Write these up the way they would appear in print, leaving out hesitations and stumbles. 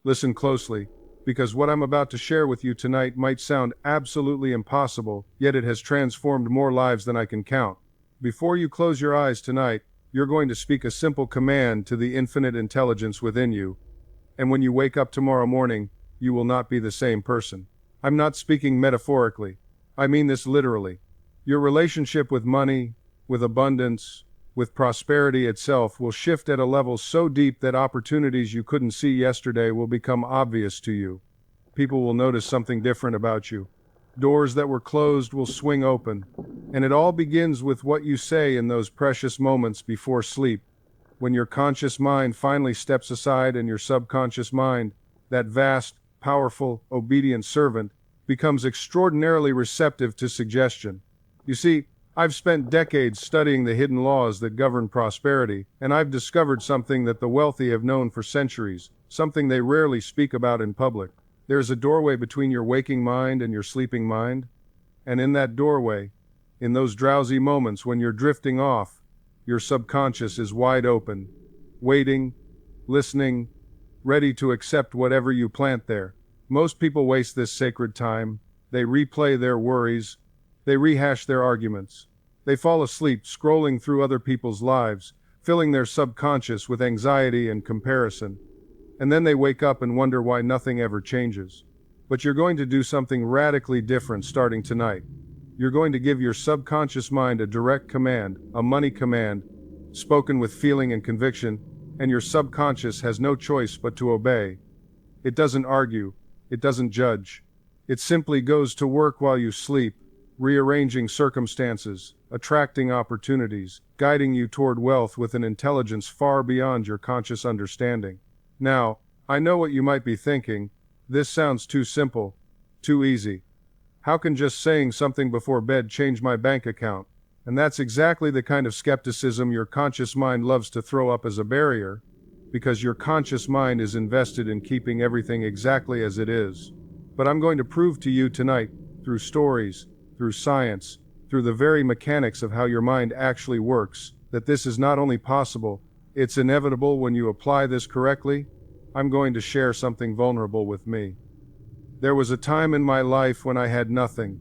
Listen closely, because what I'm about to share with you tonight might sound absolutely impossible, yet it has transformed more lives than I can count. Before you close your eyes tonight, you're going to speak a simple command to the infinite intelligence within you, and when you wake up tomorrow morning, you will not be the same person. I'm not speaking metaphorically. I mean this literally. Your relationship with money, with abundance, with prosperity itself will shift at a level so deep that opportunities you couldn't see yesterday will become obvious to you. People will notice something different about you. Doors that were closed will swing open. And it all begins with what you say in those precious moments before sleep, when your conscious mind finally steps aside and your subconscious mind, that vast, powerful, obedient servant, becomes extraordinarily receptive to suggestion. You see, I've spent decades studying the hidden laws that govern prosperity, and I've discovered something that the wealthy have known for centuries, something they rarely speak about in public. There's a doorway between your waking mind and your sleeping mind, and in that doorway, in those drowsy moments when you're drifting off, your subconscious is wide open, waiting, listening, ready to accept whatever you plant there. Most people waste this sacred time. They replay their worries. They rehash their arguments. They fall asleep scrolling through other people's lives, filling their subconscious with anxiety and comparison. And then they wake up and wonder why nothing ever changes. But you're going to do something radically different starting tonight. You're going to give your subconscious mind a direct command, a money command, spoken with feeling and conviction, and your subconscious has no choice but to obey. It doesn't argue. It doesn't judge. It simply goes to work while you sleep, rearranging circumstances, attracting opportunities, guiding you toward wealth with an intelligence far beyond your conscious understanding. Now, I know what you might be thinking. This sounds too simple, too easy. How can just saying something before bed change my bank account? And that's exactly the kind of skepticism your conscious mind loves to throw up as a barrier, because your conscious mind is invested in keeping everything exactly as it is. But I'm going to prove to you tonight, through stories, through science, through the very mechanics of how your mind actually works, that this is not only possible, it's inevitable when you apply this correctly. I'm going to share something vulnerable with me. There was a time in my life when I had nothing.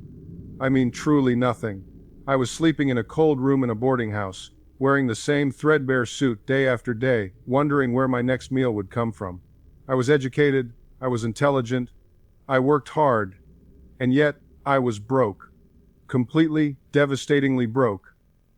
I mean truly nothing. I was sleeping in a cold room in a boarding house, wearing the same threadbare suit day after day, wondering where my next meal would come from. I was educated, I was intelligent, I worked hard, and yet I was broke. Completely, devastatingly broke.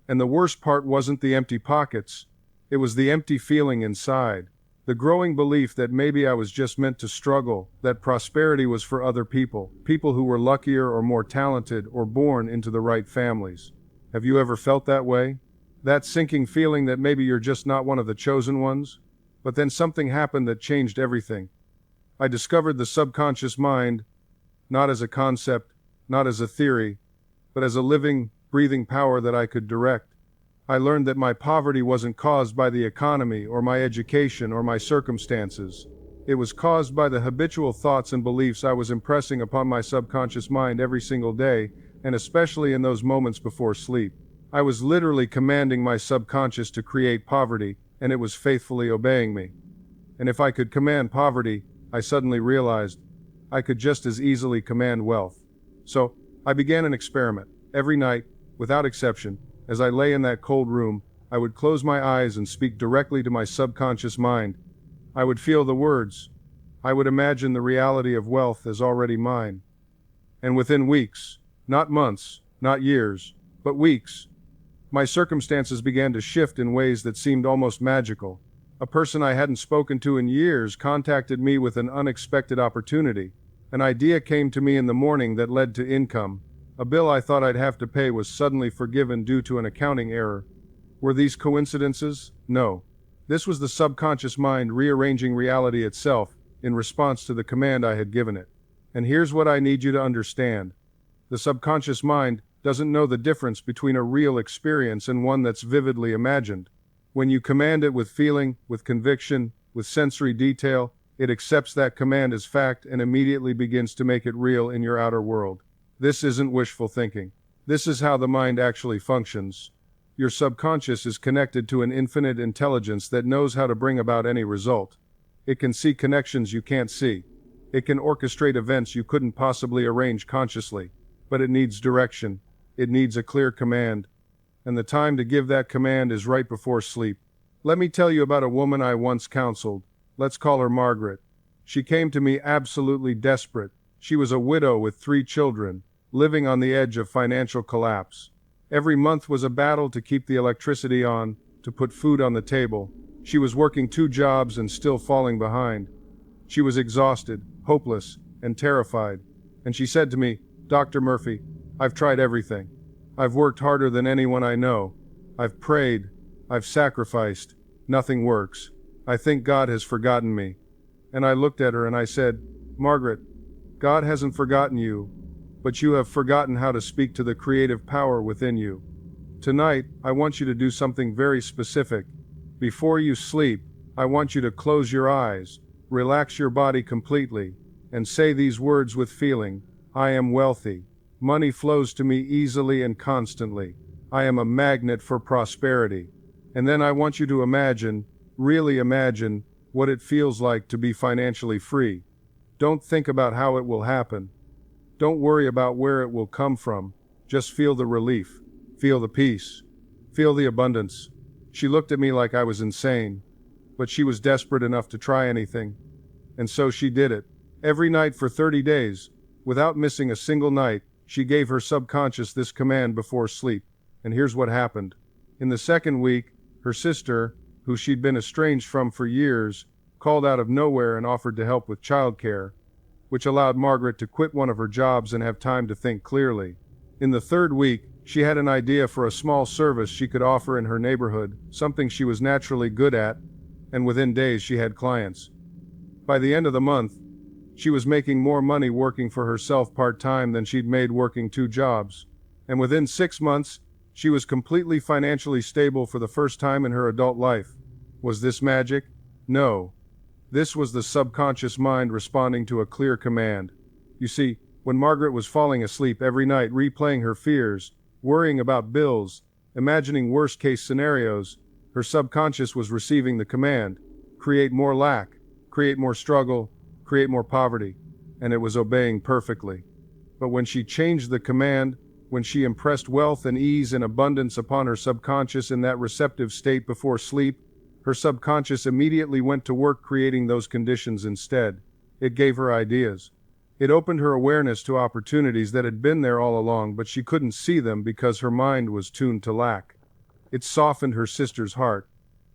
And the worst part wasn't the empty pockets, it was the empty feeling inside. The growing belief that maybe I was just meant to struggle, that prosperity was for other people, people who were luckier or more talented or born into the right families. Have you ever felt that way? That sinking feeling that maybe you're just not one of the chosen ones? But then something happened that changed everything. I discovered the subconscious mind, not as a concept, not as a theory, but as a living, breathing power that I could direct. I learned that my poverty wasn't caused by the economy or my education or my circumstances. It was caused by the habitual thoughts and beliefs I was impressing upon my subconscious mind every single day, and especially in those moments before sleep. I was literally commanding my subconscious to create poverty, and it was faithfully obeying me. And if I could command poverty, I suddenly realized I could just as easily command wealth. So, I began an experiment. Every night, without exception, as I lay in that cold room, I would close my eyes and speak directly to my subconscious mind. I would feel the words. I would imagine the reality of wealth as already mine. And within weeks, not months, not years, but weeks, my circumstances began to shift in ways that seemed almost magical. A person I hadn't spoken to in years contacted me with an unexpected opportunity. An idea came to me in the morning that led to income. A bill I thought I'd have to pay was suddenly forgiven due to an accounting error. Were these coincidences? No. This was the subconscious mind rearranging reality itself in response to the command I had given it. And here's what I need you to understand. The subconscious mind doesn't know the difference between a real experience and one that's vividly imagined. When you command it with feeling, with conviction, with sensory detail, it accepts that command as fact and immediately begins to make it real in your outer world. This isn't wishful thinking. This is how the mind actually functions. Your subconscious is connected to an infinite intelligence that knows how to bring about any result. It can see connections you can't see. It can orchestrate events you couldn't possibly arrange consciously. But it needs direction. It needs a clear command. And the time to give that command is right before sleep. Let me tell you about a woman I once counseled. Let's call her Margaret. She came to me absolutely desperate. She was a widow with 3 children, living on the edge of financial collapse. Every month was a battle to keep the electricity on, to put food on the table. She was working 2 jobs and still falling behind. She was exhausted, hopeless, and terrified. And she said to me, "Dr. Murphy, I've tried everything. I've worked harder than anyone I know. I've prayed. I've sacrificed. Nothing works. I think God has forgotten me." And I looked at her and I said, "Margaret, God hasn't forgotten you, but you have forgotten how to speak to the creative power within you. Tonight, I want you to do something very specific. Before you sleep, I want you to close your eyes, relax your body completely, and say these words with feeling. I am wealthy. Money flows to me easily and constantly. I am a magnet for prosperity." And then I want you to imagine, really imagine, what it feels like to be financially free. Don't think about how it will happen. Don't worry about where it will come from. Just feel the relief. Feel the peace. Feel the abundance. She looked at me like I was insane, but she was desperate enough to try anything. And so she did it. Every night for 30 days, without missing a single night, she gave her subconscious this command before sleep. And here's what happened. In the second week, her sister, who she'd been estranged from for years, called out of nowhere and offered to help with childcare, which allowed Margaret to quit one of her jobs and have time to think clearly. In the third week, she had an idea for a small service she could offer in her neighborhood, something she was naturally good at, and within days she had clients. By the end of the month, she was making more money working for herself part-time than she'd made working 2 jobs. And within 6 months, she was completely financially stable for the first time in her adult life. Was this magic? No. This was the subconscious mind responding to a clear command. You see, when Margaret was falling asleep every night replaying her fears, worrying about bills, imagining worst-case scenarios, her subconscious was receiving the command, create more lack, create more struggle, create more poverty, and it was obeying perfectly. But when she changed the command, when she impressed wealth and ease and abundance upon her subconscious in that receptive state before sleep, her subconscious immediately went to work creating those conditions instead. It gave her ideas. It opened her awareness to opportunities that had been there all along, but she couldn't see them because her mind was tuned to lack. It softened her sister's heart.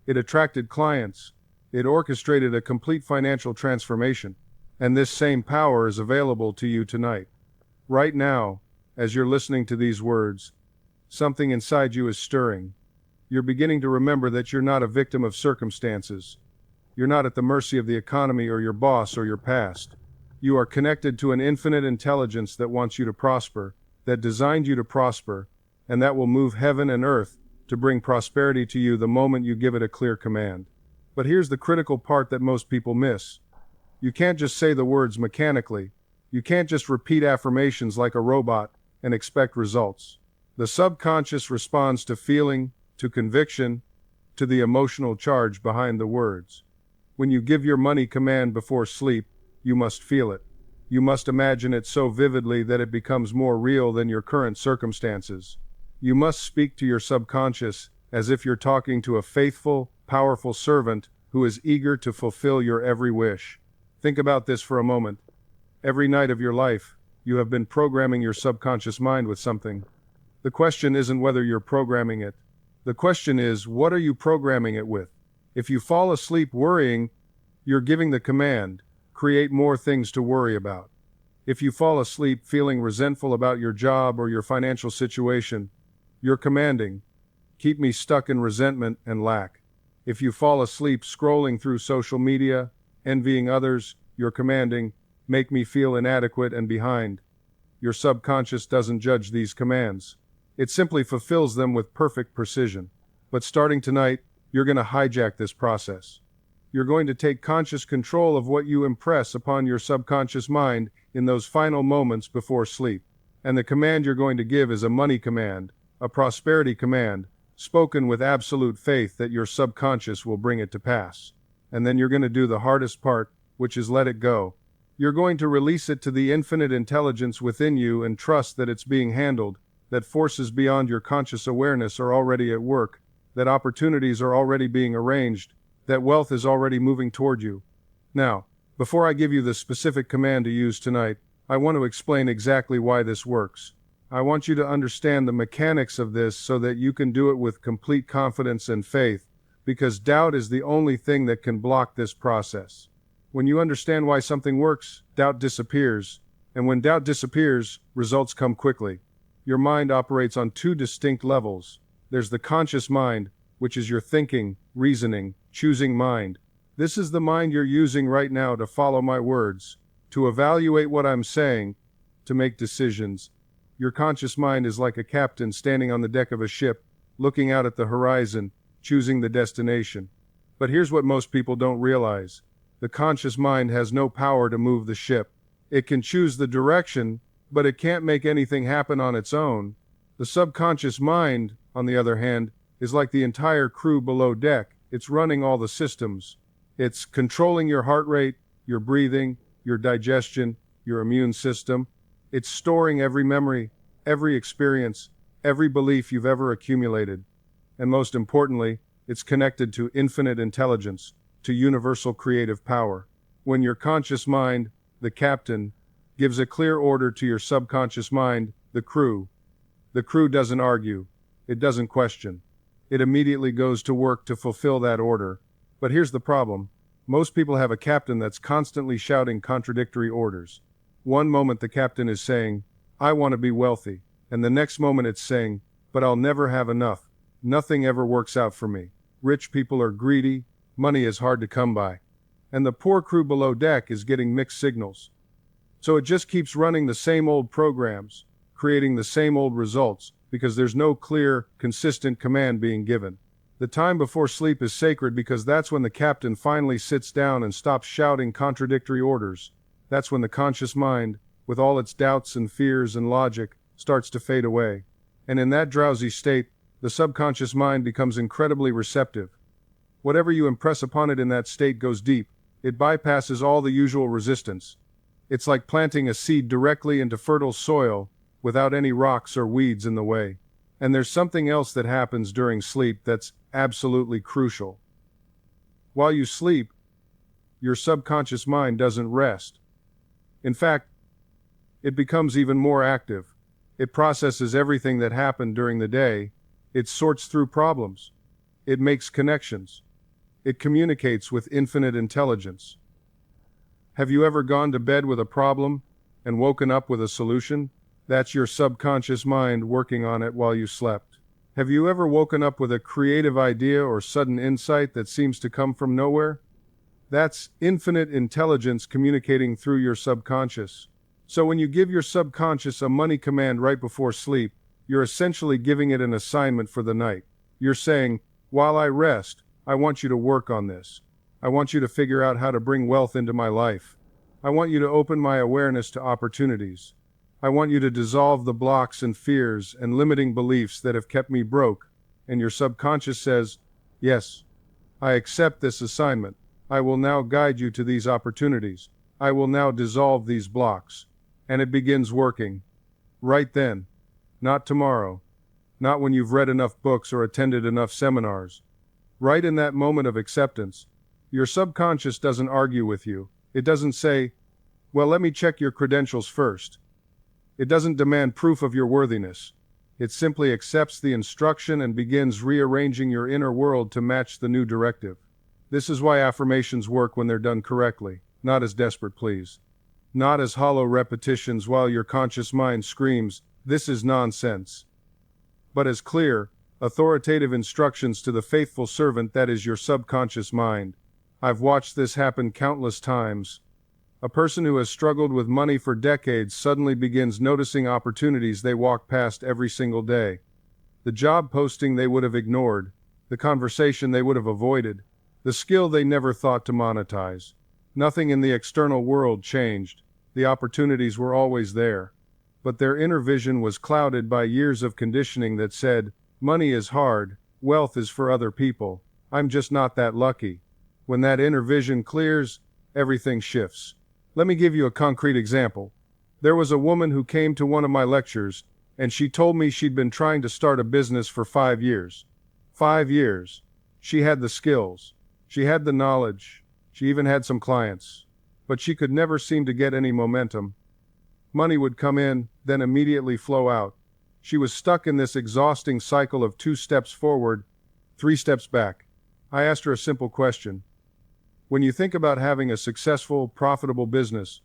It attracted clients. It orchestrated a complete financial transformation. And this same power is available to you tonight. Right now, as you're listening to these words, something inside you is stirring. You're beginning to remember that you're not a victim of circumstances. You're not at the mercy of the economy or your boss or your past. You are connected to an infinite intelligence that wants you to prosper, that designed you to prosper, and that will move heaven and earth to bring prosperity to you the moment you give it a clear command. But here's the critical part that most people miss. You can't just say the words mechanically. You can't just repeat affirmations like a robot and expect results. The subconscious responds to feeling, to conviction, to the emotional charge behind the words. When you give your money command before sleep, you must feel it. You must imagine it so vividly that it becomes more real than your current circumstances. You must speak to your subconscious as if you're talking to a faithful, powerful servant who is eager to fulfill your every wish. Think about this for a moment. Every night of your life, you have been programming your subconscious mind with something. The question isn't whether you're programming it. The question is, what are you programming it with? If you fall asleep worrying, you're giving the command, create more things to worry about. If you fall asleep feeling resentful about your job or your financial situation, you're commanding, keep me stuck in resentment and lack. If you fall asleep scrolling through social media, envying others, you're commanding, make me feel inadequate and behind. Your subconscious doesn't judge these commands. It simply fulfills them with perfect precision. But starting tonight, you're going to hijack this process. You're going to take conscious control of what you impress upon your subconscious mind in those final moments before sleep. And the command you're going to give is a money command, a prosperity command, spoken with absolute faith that your subconscious will bring it to pass. and then you're going to do the hardest part, which is let it go. You're going to release it to the infinite intelligence within you and trust that it's being handled, that forces beyond your conscious awareness are already at work, that opportunities are already being arranged, that wealth is already moving toward you. Now, before I give you the specific command to use tonight, I want to explain exactly why this works. I want you to understand the mechanics of this so that you can do it with complete confidence and faith, because doubt is the only thing that can block this process. When you understand why something works, doubt disappears, and when doubt disappears, results come quickly. Your mind operates on two distinct levels. There's the conscious mind, which is your thinking, reasoning, choosing mind. This is the mind you're using right now to follow my words, to evaluate what I'm saying, to make decisions. Your conscious mind is like a captain standing on the deck of a ship, looking out at the horizon, choosing the destination. But here's what most people don't realize. The conscious mind has no power to move the ship. It can choose the direction, but it can't make anything happen on its own. The subconscious mind, on the other hand, is like the entire crew below deck. It's running all the systems. It's controlling your heart rate, your breathing, your digestion, your immune system. It's storing every memory, every experience, every belief you've ever accumulated. And most importantly, it's connected to infinite intelligence, to universal creative power. When your conscious mind, the captain, gives a clear order to your subconscious mind, the crew doesn't argue. It doesn't question. It immediately goes to work to fulfill that order. But here's the problem. Most people have a captain that's constantly shouting contradictory orders. One moment the captain is saying, I want to be wealthy, and the next moment it's saying, but I'll never have enough. Nothing ever works out for me. Rich people are greedy, money is hard to come by. And the poor crew below deck is getting mixed signals. So it just keeps running the same old programs, creating the same old results, because there's no clear, consistent command being given. The time before sleep is sacred because that's when the captain finally sits down and stops shouting contradictory orders. That's when the conscious mind, with all its doubts and fears and logic, starts to fade away. And in that drowsy state, the subconscious mind becomes incredibly receptive. Whatever you impress upon it in that state goes deep. It bypasses all the usual resistance. It's like planting a seed directly into fertile soil without any rocks or weeds in the way. And there's something else that happens during sleep that's absolutely crucial. While you sleep, your subconscious mind doesn't rest. In fact, it becomes even more active. It processes everything that happened during the day. It sorts through problems. It makes connections. It communicates with infinite intelligence. Have you ever gone to bed with a problem and woken up with a solution? That's your subconscious mind working on it while you slept. Have you ever woken up with a creative idea or sudden insight that seems to come from nowhere? That's infinite intelligence communicating through your subconscious. So when you give your subconscious a money command right before sleep, you're essentially giving it an assignment for the night. You're saying, while I rest, I want you to work on this. I want you to figure out how to bring wealth into my life. I want you to open my awareness to opportunities. I want you to dissolve the blocks and fears and limiting beliefs that have kept me broke. And your subconscious says, yes, I accept this assignment. I will now guide you to these opportunities. I will now dissolve these blocks. And it begins working. Right then. Not tomorrow. Not when you've read enough books or attended enough seminars. Right in that moment of acceptance. Your subconscious doesn't argue with you. It doesn't say, well, let me check your credentials first. It doesn't demand proof of your worthiness. It simply accepts the instruction and begins rearranging your inner world to match the new directive. This is why affirmations work when they're done correctly, not as desperate pleas. Not as hollow repetitions while your conscious mind screams, this is nonsense. But as clear, authoritative instructions to the faithful servant that is your subconscious mind. I've watched this happen countless times. A person who has struggled with money for decades suddenly begins noticing opportunities they walk past every single day. The job posting they would have ignored, the conversation they would have avoided, the skill they never thought to monetize. Nothing in the external world changed. The opportunities were always there. But their inner vision was clouded by years of conditioning that said, money is hard, wealth is for other people, I'm just not that lucky. When that inner vision clears, everything shifts. Let me give you a concrete example. There was a woman who came to one of my lectures, and she told me she'd been trying to start a business for 5 years. 5 years. She had the skills. She had the knowledge. She even had some clients. But she could never seem to get any momentum. Money would come in, then immediately flow out. She was stuck in this exhausting cycle of 2 steps forward, 3 steps back. I asked her a simple question. When you think about having a successful, profitable business,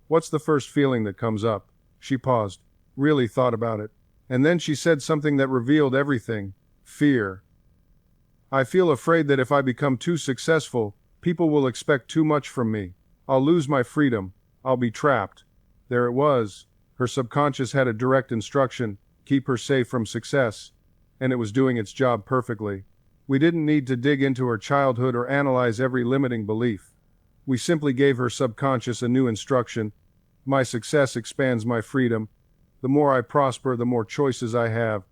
what's the first feeling that comes up? She paused, really thought about it. And then she said something that revealed everything. Fear. I feel afraid that if I become too successful, people will expect too much from me. I'll lose my freedom. I'll be trapped. There it was. Her subconscious had a direct instruction, keep her safe from success. And it was doing its job perfectly. We didn't need to dig into her childhood or analyze every limiting belief. We simply gave her subconscious a new instruction. My success expands my freedom. The more I prosper, the more choices I have.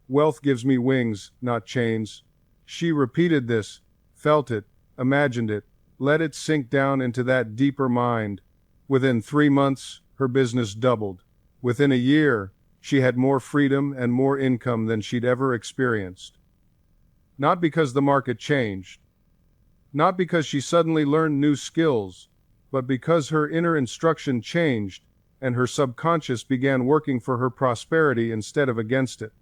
Wealth gives me wings, not chains. She repeated this, felt it, imagined it, let it sink down into that deeper mind. Within 3 months, her business doubled. Within a year, she had more freedom and more income than she'd ever experienced. Not because the market changed. Not because she suddenly learned new skills, but because her inner instruction changed and her subconscious began working for her prosperity instead of against it.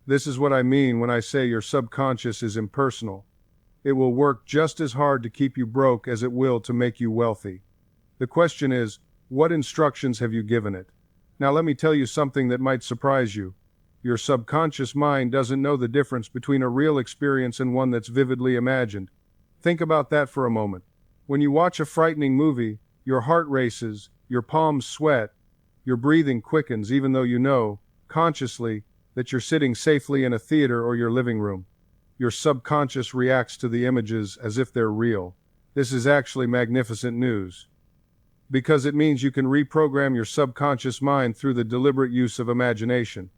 This is what I mean when I say your subconscious is impersonal. It will work just as hard to keep you broke as it will to make you wealthy. The question is, what instructions have you given it? Now let me tell you something that might surprise you. Your subconscious mind doesn't know the difference between a real experience and one that's vividly imagined. Think about that for a moment. When you watch a frightening movie, your heart races, your palms sweat, your breathing quickens even though you know, consciously, that you're sitting safely in a theater or your living room. Your subconscious reacts to the images as if they're real. This is actually magnificent news. Because it means you can reprogram your subconscious mind through the deliberate use of imagination.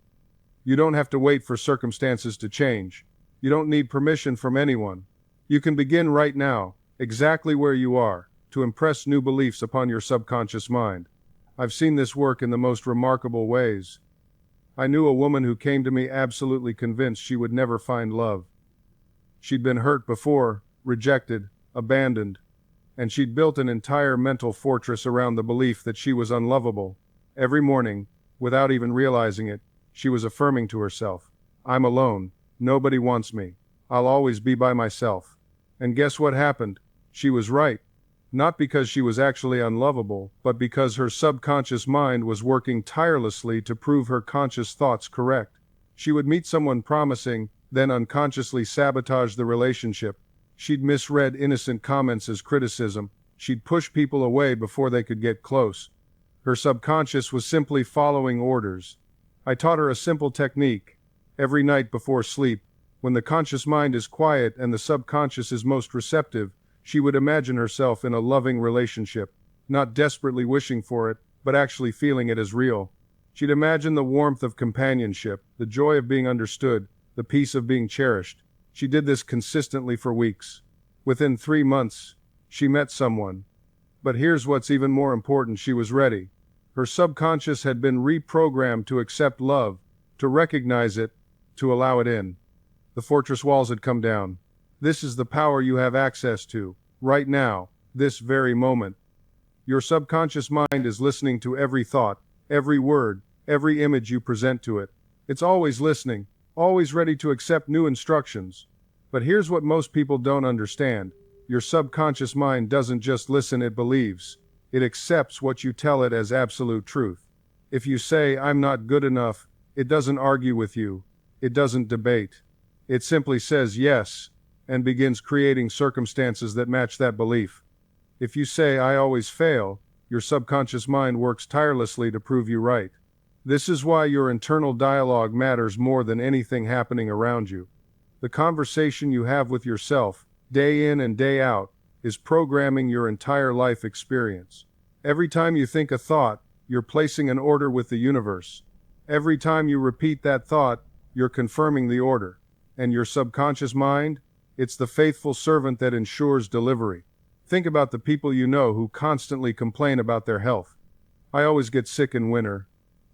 You don't have to wait for circumstances to change. You don't need permission from anyone. You can begin right now, exactly where you are, to impress new beliefs upon your subconscious mind. I've seen this work in the most remarkable ways. I knew a woman who came to me absolutely convinced she would never find love. She'd been hurt before, rejected, abandoned, and she'd built an entire mental fortress around the belief that she was unlovable. Every morning, without even realizing it, she was affirming to herself, I'm alone, nobody wants me, I'll always be by myself. And guess what happened? She was right. Not because she was actually unlovable, but because her subconscious mind was working tirelessly to prove her conscious thoughts correct. She would meet someone promising, then unconsciously sabotage the relationship. She'd misread innocent comments as criticism. She'd push people away before they could get close. Her subconscious was simply following orders. I taught her a simple technique. Every night before sleep, when the conscious mind is quiet and the subconscious is most receptive, she would imagine herself in a loving relationship, not desperately wishing for it, but actually feeling it as real. She'd imagine the warmth of companionship, the joy of being understood, the peace of being cherished. She did this consistently for weeks. Within 3 months, she met someone. But here's what's even more important, she was ready. Her subconscious had been reprogrammed to accept love, to recognize it, to allow it in. The fortress walls had come down. This is the power you have access to, right now, this very moment. Your subconscious mind is listening to every thought, every word, every image you present to it. It's always listening, always ready to accept new instructions. But here's what most people don't understand. Your subconscious mind doesn't just listen, it believes. It accepts what you tell it as absolute truth. If you say, I'm not good enough, it doesn't argue with you. It doesn't debate. It simply says yes, and begins creating circumstances that match that belief. If you say, I always fail, your subconscious mind works tirelessly to prove you right. This is why your internal dialogue matters more than anything happening around you. The conversation you have with yourself, day in and day out, is programming your entire life experience. Every time you think a thought, you're placing an order with the universe. Every time you repeat that thought, you're confirming the order. And your subconscious mind? It's the faithful servant that ensures delivery. Think about the people you know who constantly complain about their health. I always get sick in winter.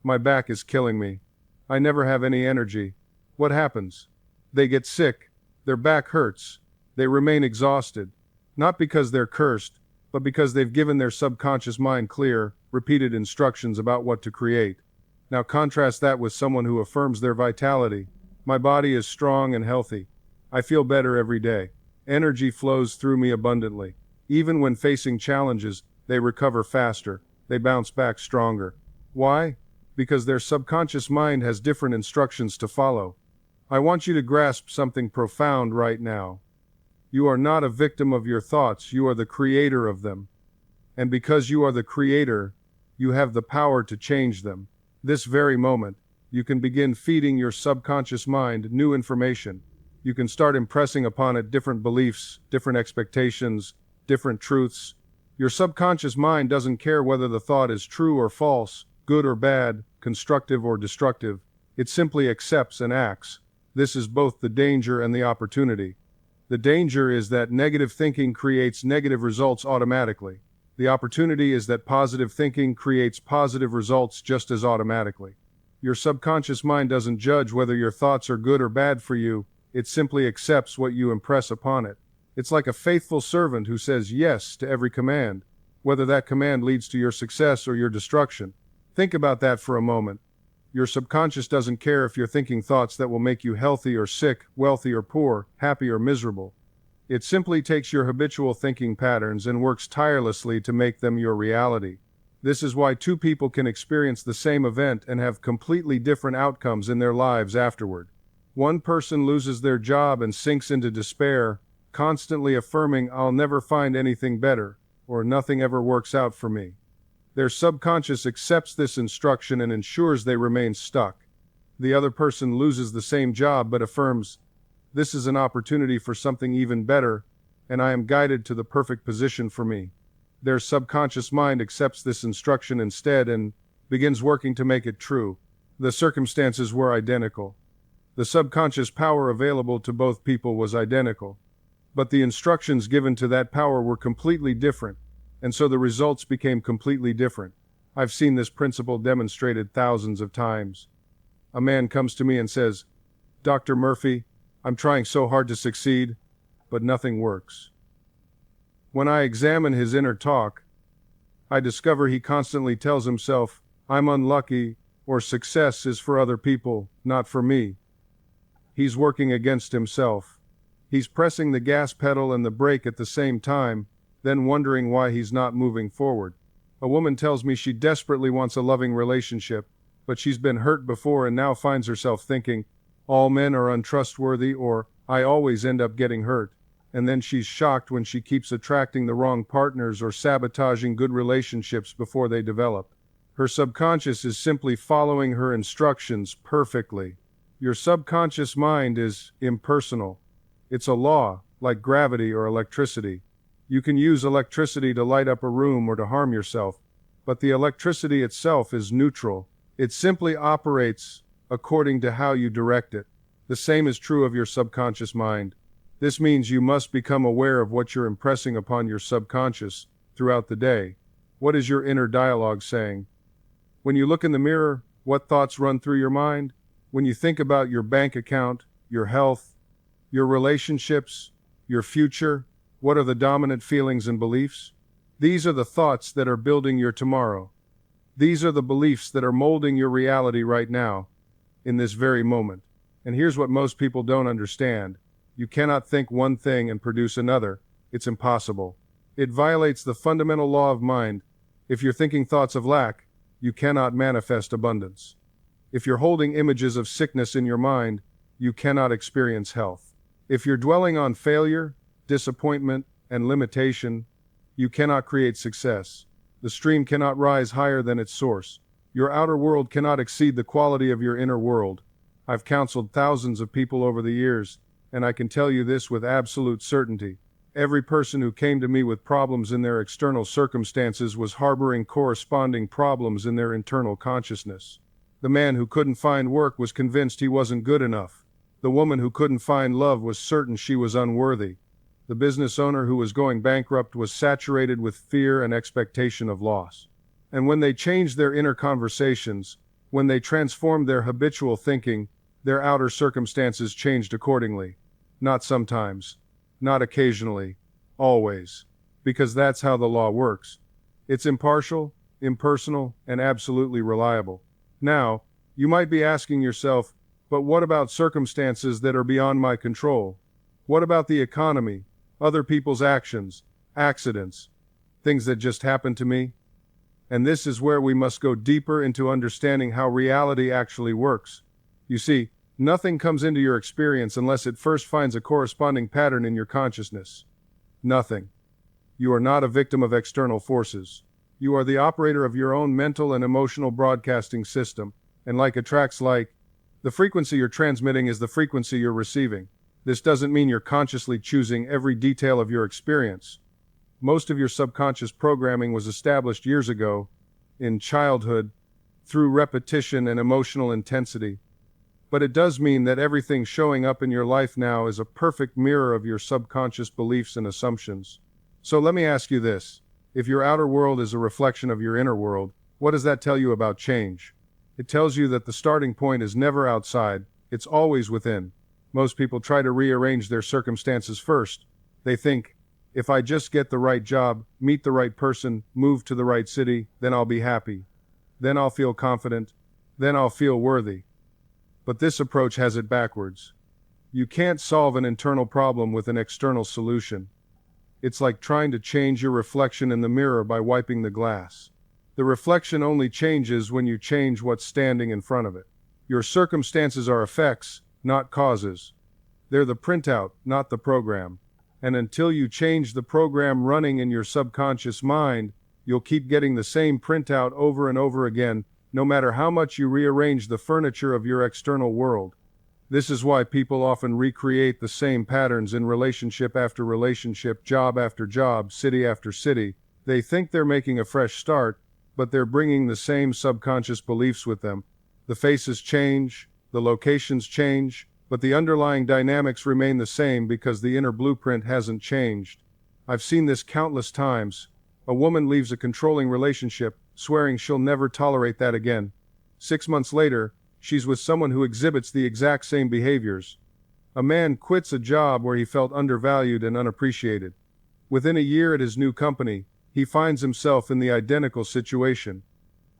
My back is killing me. I never have any energy. What happens? They get sick. Their back hurts. They remain exhausted. Not because they're cursed, but because they've given their subconscious mind clear, repeated instructions about what to create. Now contrast that with someone who affirms their vitality. My body is strong and healthy. I feel better every day. Energy flows through me abundantly. Even when facing challenges, they recover faster. They bounce back stronger. Why? Because their subconscious mind has different instructions to follow. I want you to grasp something profound right now. You are not a victim of your thoughts, you are the creator of them. And because you are the creator, you have the power to change them. This very moment, you can begin feeding your subconscious mind new information. You can start impressing upon it different beliefs, different expectations, different truths. Your subconscious mind doesn't care whether the thought is true or false, good or bad, constructive or destructive. It simply accepts and acts. This is both the danger and the opportunity. The danger is that negative thinking creates negative results automatically. The opportunity is that positive thinking creates positive results just as automatically. Your subconscious mind doesn't judge whether your thoughts are good or bad for you, it simply accepts what you impress upon it. It's like a faithful servant who says yes to every command, whether that command leads to your success or your destruction. Think about that for a moment. Your subconscious doesn't care if you're thinking thoughts that will make you healthy or sick, wealthy or poor, happy or miserable. It simply takes your habitual thinking patterns and works tirelessly to make them your reality. This is why two people can experience the same event and have completely different outcomes in their lives afterward. One person loses their job and sinks into despair, constantly affirming, "I'll never find anything better," or "nothing ever works out for me." Their subconscious accepts this instruction and ensures they remain stuck. The other person loses the same job but affirms, "This is an opportunity for something even better, and I am guided to the perfect position for me." Their subconscious mind accepts this instruction instead and begins working to make it true. The circumstances were identical. The subconscious power available to both people was identical. But the instructions given to that power were completely different, and so the results became completely different. I've seen this principle demonstrated thousands of times. A man comes to me and says, "Dr. Murphy, I'm trying so hard to succeed, but nothing works." When I examine his inner talk, I discover he constantly tells himself, "I'm unlucky," or "success is for other people, not for me." He's working against himself. He's pressing the gas pedal and the brake at the same time, then wondering why he's not moving forward. A woman tells me she desperately wants a loving relationship, but she's been hurt before and now finds herself thinking, "All men are untrustworthy," or "I always end up getting hurt." And then she's shocked when she keeps attracting the wrong partners or sabotaging good relationships before they develop. Her subconscious is simply following her instructions perfectly. Your subconscious mind is impersonal. It's a law, like gravity or electricity. You can use electricity to light up a room or to harm yourself, but the electricity itself is neutral. It simply operates according to how you direct it. The same is true of your subconscious mind. This means you must become aware of what you're impressing upon your subconscious throughout the day. What is your inner dialogue saying? When you look in the mirror, what thoughts run through your mind? When you think about your bank account, your health, your relationships, your future, what are the dominant feelings and beliefs? These are the thoughts that are building your tomorrow. These are the beliefs that are molding your reality right now, in this very moment. And here's what most people don't understand. You cannot think one thing and produce another. It's impossible. It violates the fundamental law of mind. If you're thinking thoughts of lack, you cannot manifest abundance. If you're holding images of sickness in your mind, you cannot experience health. If you're dwelling on failure, disappointment, and limitation, you cannot create success. The stream cannot rise higher than its source. Your outer world cannot exceed the quality of your inner world. I've counseled thousands of people over the years, and I can tell you this with absolute certainty. Every person who came to me with problems in their external circumstances was harboring corresponding problems in their internal consciousness. The man who couldn't find work was convinced he wasn't good enough. The woman who couldn't find love was certain she was unworthy. The business owner who was going bankrupt was saturated with fear and expectation of loss. And when they changed their inner conversations, when they transformed their habitual thinking, their outer circumstances changed accordingly. Not sometimes, not occasionally, always. Because that's how the law works. It's impartial, impersonal, and absolutely reliable. Now, you might be asking yourself, but what about circumstances that are beyond my control? What about the economy, other people's actions, accidents, things that just happened to me? And this is where we must go deeper into understanding how reality actually works. You see, nothing comes into your experience unless it first finds a corresponding pattern in your consciousness. Nothing. You are not a victim of external forces. You are the operator of your own mental and emotional broadcasting system, and like attracts like, the frequency you're transmitting is the frequency you're receiving. This doesn't mean you're consciously choosing every detail of your experience. Most of your subconscious programming was established years ago, in childhood, through repetition and emotional intensity. But it does mean that everything showing up in your life now is a perfect mirror of your subconscious beliefs and assumptions. So let me ask you this. If your outer world is a reflection of your inner world, what does that tell you about change? It tells you that the starting point is never outside, it's always within. Most people try to rearrange their circumstances first. They think, if I just get the right job, meet the right person, move to the right city, then I'll be happy. Then I'll feel confident. Then I'll feel worthy. But this approach has it backwards. You can't solve an internal problem with an external solution. It's like trying to change your reflection in the mirror by wiping the glass. The reflection only changes when you change what's standing in front of it. Your circumstances are effects, not causes. They're the printout, not the program. And until you change the program running in your subconscious mind, you'll keep getting the same printout over and over again, no matter how much you rearrange the furniture of your external world. This is why people often recreate the same patterns in relationship after relationship, job after job, city after city. They think they're making a fresh start, but they're bringing the same subconscious beliefs with them. The faces change, the locations change, but the underlying dynamics remain the same because the inner blueprint hasn't changed. I've seen this countless times. A woman leaves a controlling relationship, swearing she'll never tolerate that again. 6 months later, she's with someone who exhibits the exact same behaviors. A man quits a job where he felt undervalued and unappreciated. Within a year at his new company, he finds himself in the identical situation.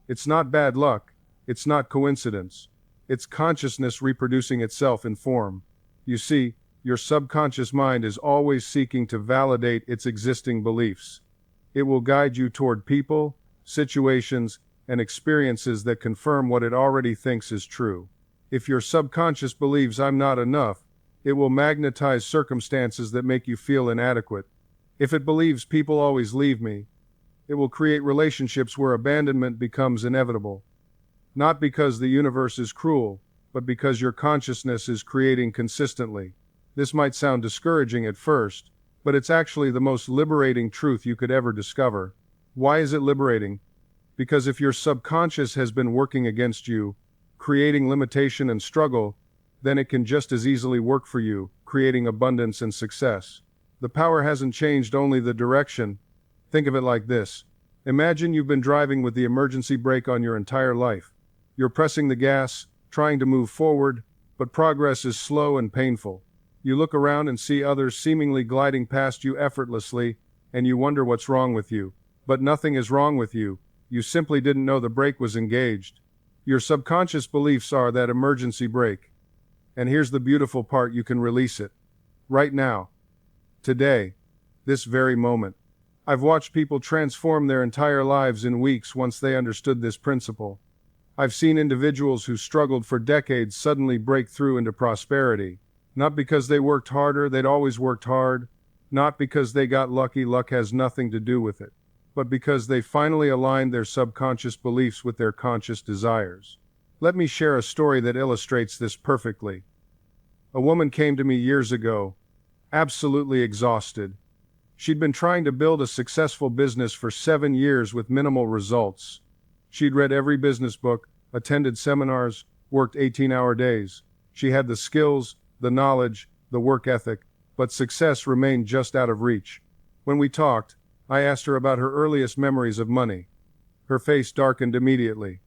It's not bad luck. It's not coincidence. It's consciousness reproducing itself in form. You see, your subconscious mind is always seeking to validate its existing beliefs. It will guide you toward people, situations, and experiences that confirm what it already thinks is true. If your subconscious believes I'm not enough, it will magnetize circumstances that make you feel inadequate. If it believes people always leave me, it will create relationships where abandonment becomes inevitable. Not because the universe is cruel, but because your consciousness is creating consistently. This might sound discouraging at first, but it's actually the most liberating truth you could ever discover. Why is it liberating? Because if your subconscious has been working against you, creating limitation and struggle, then it can just as easily work for you, creating abundance and success. The power hasn't changed, only the direction. Think of it like this. Imagine you've been driving with the emergency brake on your entire life. You're pressing the gas, trying to move forward, but progress is slow and painful. You look around and see others seemingly gliding past you effortlessly, and you wonder what's wrong with you. But nothing is wrong with you. You simply didn't know the brake was engaged. Your subconscious beliefs are that emergency brake. And here's the beautiful part, you can release it. Right now. Today. This very moment. I've watched people transform their entire lives in weeks once they understood this principle. I've seen individuals who struggled for decades suddenly break through into prosperity. Not because they worked harder, they'd always worked hard. Not because they got lucky, luck has nothing to do with it. But because they finally aligned their subconscious beliefs with their conscious desires. Let me share a story that illustrates this perfectly. A woman came to me years ago, absolutely exhausted. She'd been trying to build a successful business for 7 years with minimal results. She'd read every business book, attended seminars, worked 18-hour days. She had the skills, the knowledge, the work ethic, but success remained just out of reach. When we talked, I asked her about her earliest memories of money. Her face darkened immediately.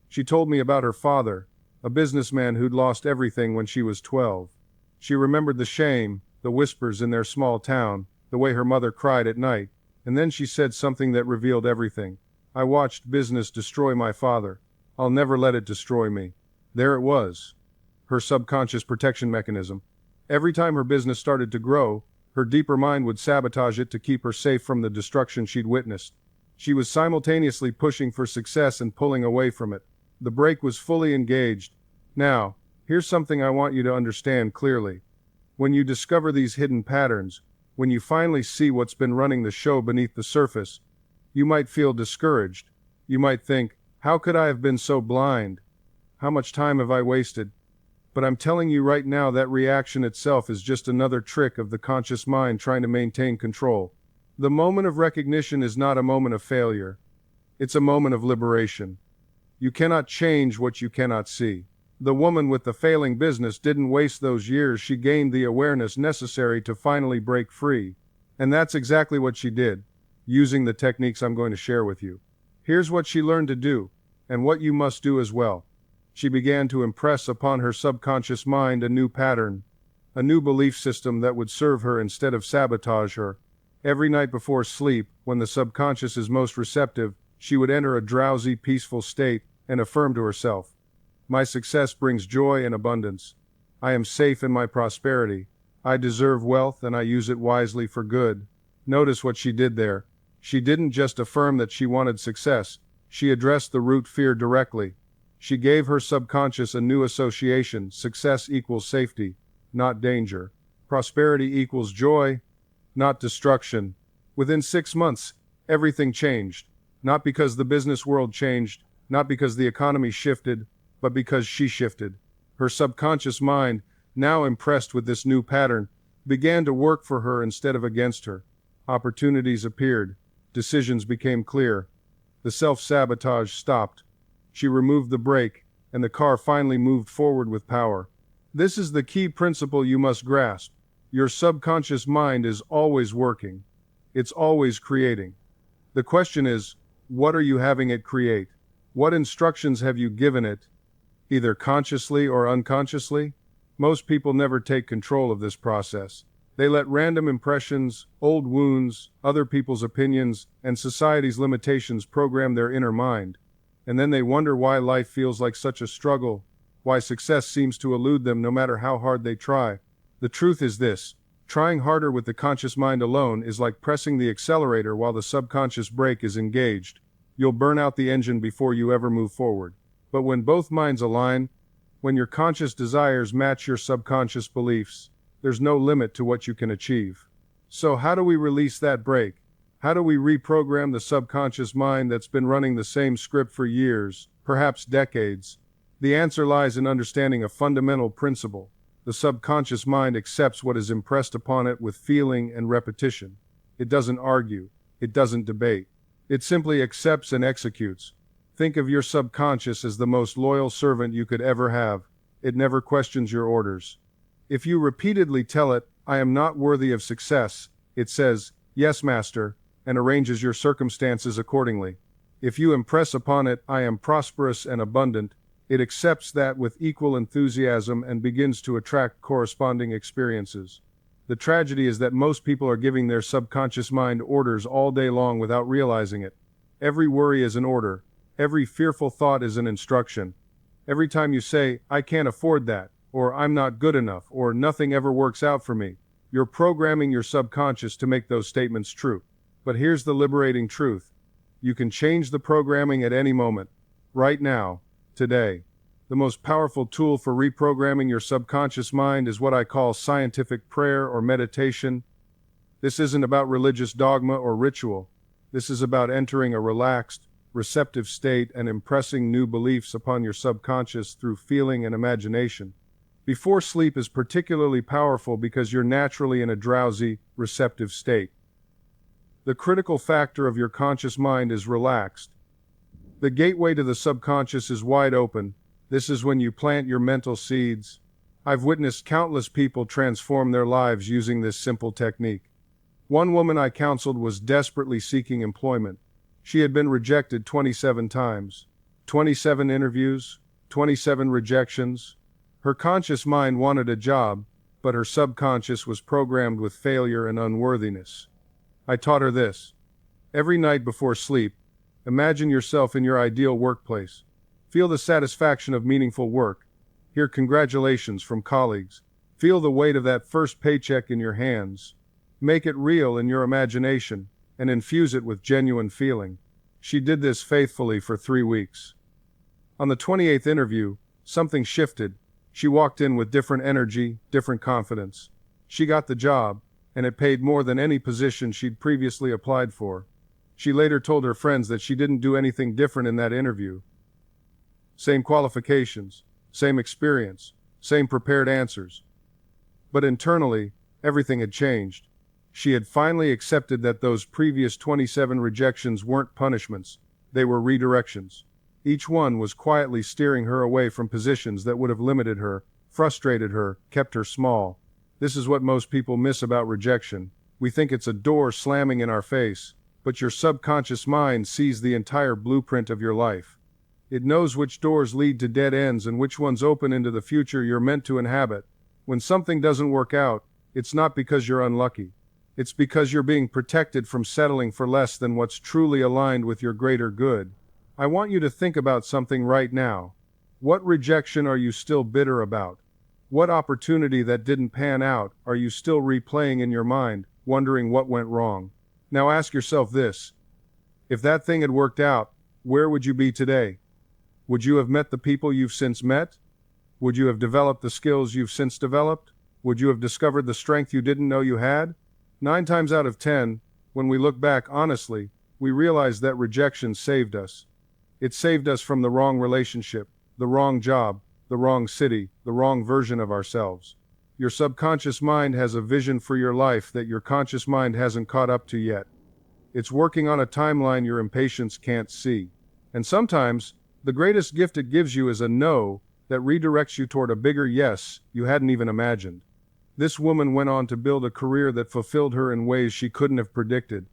She told me about her father, a businessman who'd lost everything when she was 12. She remembered the shame, the whispers in their small town, the way her mother cried at night, and then she said something that revealed everything. "I watched business destroy my father. I'll never let it destroy me." There it was, her subconscious protection mechanism. Every time her business started to grow, her deeper mind would sabotage it to keep her safe from the destruction she'd witnessed. She was simultaneously pushing for success and pulling away from it. The brake was fully engaged. Now, here's something I want you to understand clearly. When you discover these hidden patterns, when you finally see what's been running the show beneath the surface, you might feel discouraged. You might think, how could I have been so blind? How much time have I wasted? But I'm telling you right now that reaction itself is just another trick of the conscious mind trying to maintain control. The moment of recognition is not a moment of failure. It's a moment of liberation. You cannot change what you cannot see. The woman with the failing business didn't waste those years. She gained the awareness necessary to finally break free. And that's exactly what she did, using the techniques I'm going to share with you. Here's what she learned to do, and what you must do as well. She began to impress upon her subconscious mind a new pattern, a new belief system that would serve her instead of sabotage her. Every night before sleep, when the subconscious is most receptive, she would enter a drowsy, peaceful state and affirm to herself, "My success brings joy and abundance. I am safe in my prosperity. I deserve wealth and I use it wisely for good." Notice what she did there. She didn't just affirm that she wanted success. She addressed the root fear directly. She gave her subconscious a new association. Success equals safety, not danger. Prosperity equals joy, not destruction. Within 6 months, everything changed. Not because the business world changed, not because the economy shifted, but because she shifted. Her subconscious mind, now impressed with this new pattern, began to work for her instead of against her. Opportunities appeared. Decisions became clear. The self-sabotage stopped. She removed the brake, and the car finally moved forward with power. This is the key principle you must grasp. Your subconscious mind is always working. It's always creating. The question is, what are you having it create? What instructions have you given it, either consciously or unconsciously? Most people never take control of this process. They let random impressions, old wounds, other people's opinions, and society's limitations program their inner mind. And then they wonder why life feels like such a struggle, why success seems to elude them no matter how hard they try. The truth is this: trying harder with the conscious mind alone is like pressing the accelerator while the subconscious brake is engaged. You'll burn out the engine before you ever move forward. But when both minds align, when your conscious desires match your subconscious beliefs, there's no limit to what you can achieve. So how do we release that brake? How do we reprogram the subconscious mind that's been running the same script for years, perhaps decades? The answer lies in understanding a fundamental principle. The subconscious mind accepts what is impressed upon it with feeling and repetition. It doesn't argue. It doesn't debate. It simply accepts and executes. Think of your subconscious as the most loyal servant you could ever have. It never questions your orders. If you repeatedly tell it, "I am not worthy of success," it says, "Yes, master," and arranges your circumstances accordingly. If you impress upon it, "I am prosperous and abundant," it accepts that with equal enthusiasm and begins to attract corresponding experiences. The tragedy is that most people are giving their subconscious mind orders all day long without realizing it. Every worry is an order. Every fearful thought is an instruction. Every time you say, "I can't afford that," or "I'm not good enough," or "nothing ever works out for me," you're programming your subconscious to make those statements true. But here's the liberating truth. You can change the programming at any moment. Right now. Today. The most powerful tool for reprogramming your subconscious mind is what I call scientific prayer or meditation. This isn't about religious dogma or ritual. This is about entering a relaxed, receptive state and impressing new beliefs upon your subconscious through feeling and imagination. Before sleep is particularly powerful because you're naturally in a drowsy, receptive state. The critical factor of your conscious mind is relaxed. The gateway to the subconscious is wide open. This is when you plant your mental seeds. I've witnessed countless people transform their lives using this simple technique. One woman I counseled was desperately seeking employment. She had been rejected 27 times. 27 interviews, 27 rejections. Her conscious mind wanted a job, but her subconscious was programmed with failure and unworthiness. I taught her this. Every night before sleep, imagine yourself in your ideal workplace. Feel the satisfaction of meaningful work. Hear congratulations from colleagues. Feel the weight of that first paycheck in your hands. Make it real in your imagination, and infuse it with genuine feeling. She did this faithfully for 3 weeks. On the 28th interview, something shifted. She walked in with different energy, different confidence. She got the job, and it paid more than any position she'd previously applied for. She later told her friends that she didn't do anything different in that interview. Same qualifications, same experience, same prepared answers. But internally, everything had changed. She had finally accepted that those previous 27 rejections weren't punishments, they were redirections. Each one was quietly steering her away from positions that would have limited her, frustrated her, kept her small. This is what most people miss about rejection. We think it's a door slamming in our face, but your subconscious mind sees the entire blueprint of your life. It knows which doors lead to dead ends and which ones open into the future you're meant to inhabit. When something doesn't work out, it's not because you're unlucky. It's because you're being protected from settling for less than what's truly aligned with your greater good. I want you to think about something right now. What rejection are you still bitter about? What opportunity that didn't pan out are you still replaying in your mind, wondering what went wrong? Now ask yourself this. If that thing had worked out, where would you be today? Would you have met the people you've since met? Would you have developed the skills you've since developed? Would you have discovered the strength you didn't know you had? 9 times out of 10, when we look back honestly, we realize that rejection saved us. It saved us from the wrong relationship, the wrong job, the wrong city, the wrong version of ourselves. Your subconscious mind has a vision for your life that your conscious mind hasn't caught up to yet. It's working on a timeline your impatience can't see. And sometimes, the greatest gift it gives you is a no that redirects you toward a bigger yes you hadn't even imagined. This woman went on to build a career that fulfilled her in ways she couldn't have predicted.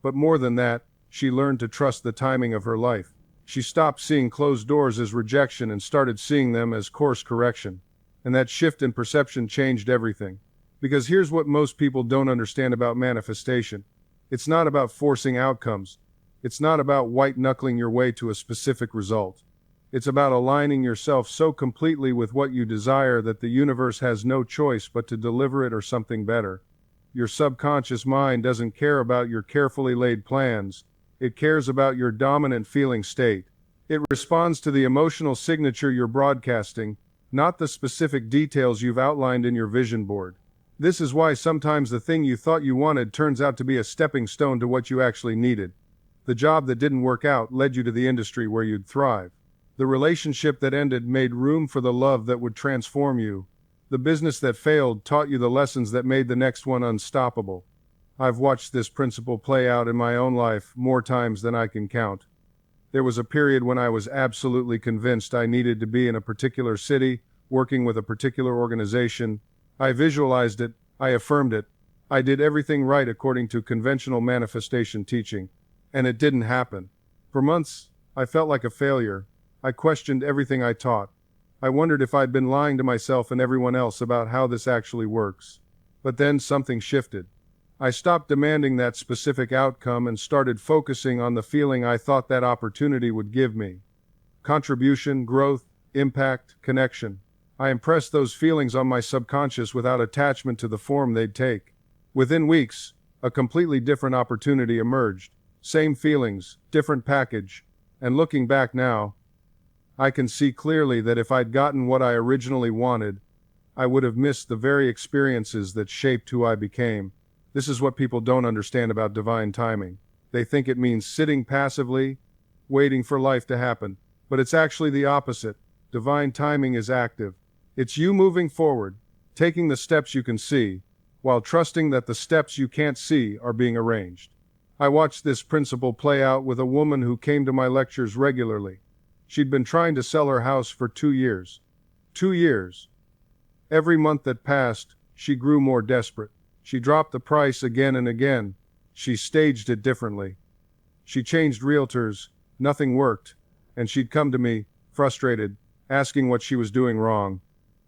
But more than that, she learned to trust the timing of her life. She stopped seeing closed doors as rejection and started seeing them as course correction. And that shift in perception changed everything. Because here's what most people don't understand about manifestation. It's not about forcing outcomes. It's not about white-knuckling your way to a specific result. It's about aligning yourself so completely with what you desire that the universe has no choice but to deliver it or something better. Your subconscious mind doesn't care about your carefully laid plans. It cares about your dominant feeling state. It responds to the emotional signature you're broadcasting, not the specific details you've outlined in your vision board. This is why sometimes the thing you thought you wanted turns out to be a stepping stone to what you actually needed. The job that didn't work out led you to the industry where you'd thrive. The relationship that ended made room for the love that would transform you. The business that failed taught you the lessons that made the next one unstoppable. I've watched this principle play out in my own life more times than I can count. There was a period when I was absolutely convinced I needed to be in a particular city, working with a particular organization. I visualized it, I affirmed it, I did everything right according to conventional manifestation teaching, and it didn't happen. For months, I felt like a failure. I questioned everything I taught. I wondered if I'd been lying to myself and everyone else about how this actually works. But then something shifted. I stopped demanding that specific outcome and started focusing on the feeling I thought that opportunity would give me. Contribution, growth, impact, connection. I impressed those feelings on my subconscious without attachment to the form they'd take. Within weeks, a completely different opportunity emerged. Same feelings, different package. And looking back now, I can see clearly that if I'd gotten what I originally wanted, I would have missed the very experiences that shaped who I became. This is what people don't understand about divine timing. They think it means sitting passively, waiting for life to happen. But it's actually the opposite. Divine timing is active. It's you moving forward, taking the steps you can see, while trusting that the steps you can't see are being arranged. I watched this principle play out with a woman who came to my lectures regularly. She'd been trying to sell her house for 2 years. 2 years. Every month that passed, she grew more desperate. She dropped the price again and again. She staged it differently. She changed realtors, nothing worked, and she'd come to me, frustrated, asking what she was doing wrong.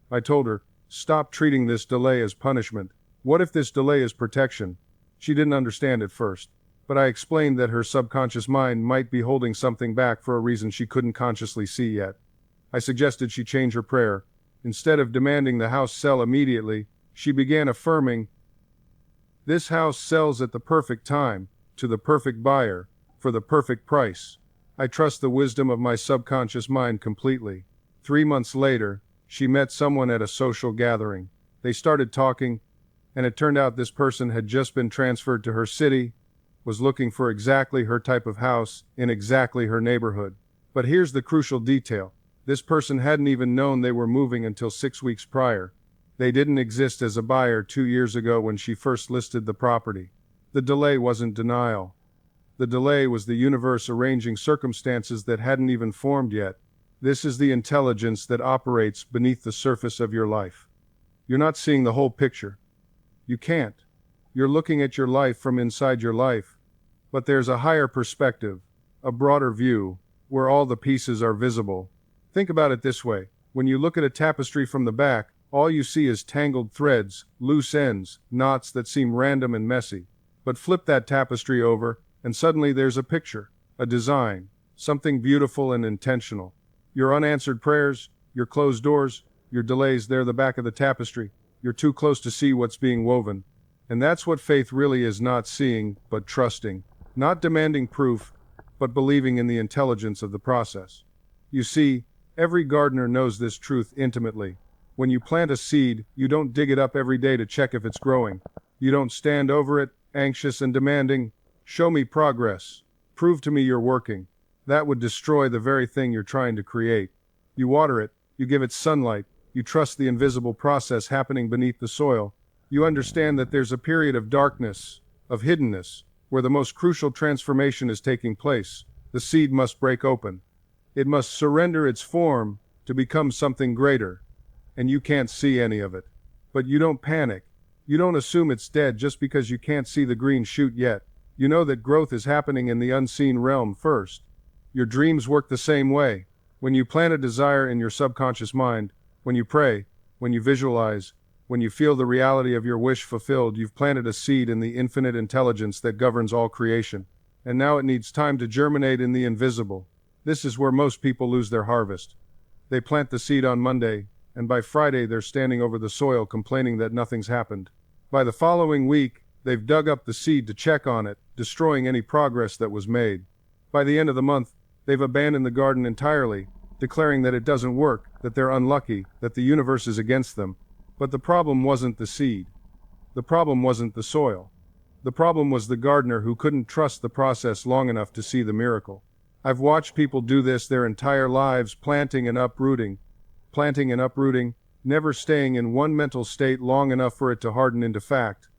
I told her, stop treating this delay as punishment. What if this delay is protection? She didn't understand at first, but I explained that her subconscious mind might be holding something back for a reason she couldn't consciously see yet. I suggested she change her prayer. Instead of demanding the house sell immediately, she began affirming, "This house sells at the perfect time, to the perfect buyer, for the perfect price." I trust the wisdom of my subconscious mind completely. 3 months later, she met someone at a social gathering. They started talking, and it turned out this person had just been transferred to her city, was looking for exactly her type of house in exactly her neighborhood. But here's the crucial detail. This person hadn't even known they were moving until 6 weeks prior. They didn't exist as a buyer 2 years ago when she first listed the property. The delay wasn't denial. The delay was the universe arranging circumstances that hadn't even formed yet. This is the intelligence that operates beneath the surface of your life. You're not seeing the whole picture. You can't. You're looking at your life from inside your life. But there's a higher perspective, a broader view, where all the pieces are visible. Think about it this way. When you look at a tapestry from the back, all you see is tangled threads, loose ends, knots that seem random and messy. But flip that tapestry over, and suddenly there's a picture, a design, something beautiful and intentional. Your unanswered prayers, your closed doors, your delays, they're the back of the tapestry. You're too close to see what's being woven. And that's what faith really is, not seeing, but trusting. Not demanding proof, but believing in the intelligence of the process. You see, every gardener knows this truth intimately. When you plant a seed, you don't dig it up every day to check if it's growing. You don't stand over it, anxious and demanding, "Show me progress. Prove to me you're working." That would destroy the very thing you're trying to create. You water it, you give it sunlight, you trust the invisible process happening beneath the soil. You understand that there's a period of darkness, of hiddenness, where the most crucial transformation is taking place. The seed must break open. It must surrender its form to become something greater. And you can't see any of it. But you don't panic. You don't assume it's dead just because you can't see the green shoot yet. You know that growth is happening in the unseen realm first. Your dreams work the same way. When you plant a desire in your subconscious mind, when you pray, when you visualize, when you feel the reality of your wish fulfilled, you've planted a seed in the infinite intelligence that governs all creation. And now it needs time to germinate in the invisible. This is where most people lose their harvest. They plant the seed on Monday, and by Friday they're standing over the soil complaining that nothing's happened. By the following week, they've dug up the seed to check on it, destroying any progress that was made. By the end of the month, they've abandoned the garden entirely, declaring that it doesn't work, that they're unlucky, that the universe is against them. But the problem wasn't the seed. The problem wasn't the soil. The problem was the gardener who couldn't trust the process long enough to see the miracle. I've watched people do this their entire lives, planting and uprooting, never staying in one mental state long enough for it to harden into fact.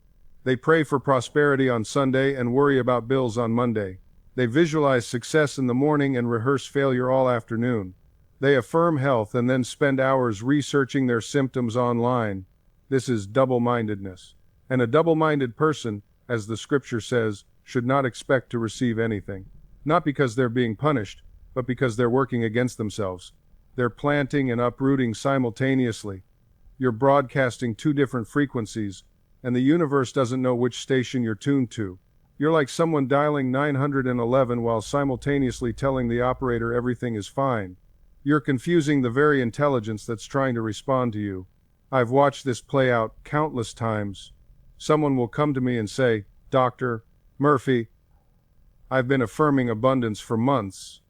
They pray for prosperity on Sunday and worry about bills on Monday. They visualize success in the morning and rehearse failure all afternoon. They affirm health and then spend hours researching their symptoms online. This is double-mindedness. And a double-minded person, as the scripture says, should not expect to receive anything. Not because they're being punished, but because they're working against themselves. They're planting and uprooting simultaneously. You're broadcasting 2 different frequencies, and the universe doesn't know which station you're tuned to. You're like someone dialing 911 while simultaneously telling the operator everything is fine. You're confusing the very intelligence that's trying to respond to you. I've watched this play out countless times. Someone will come to me and say, "Dr. Murphy, I've been affirming abundance for months,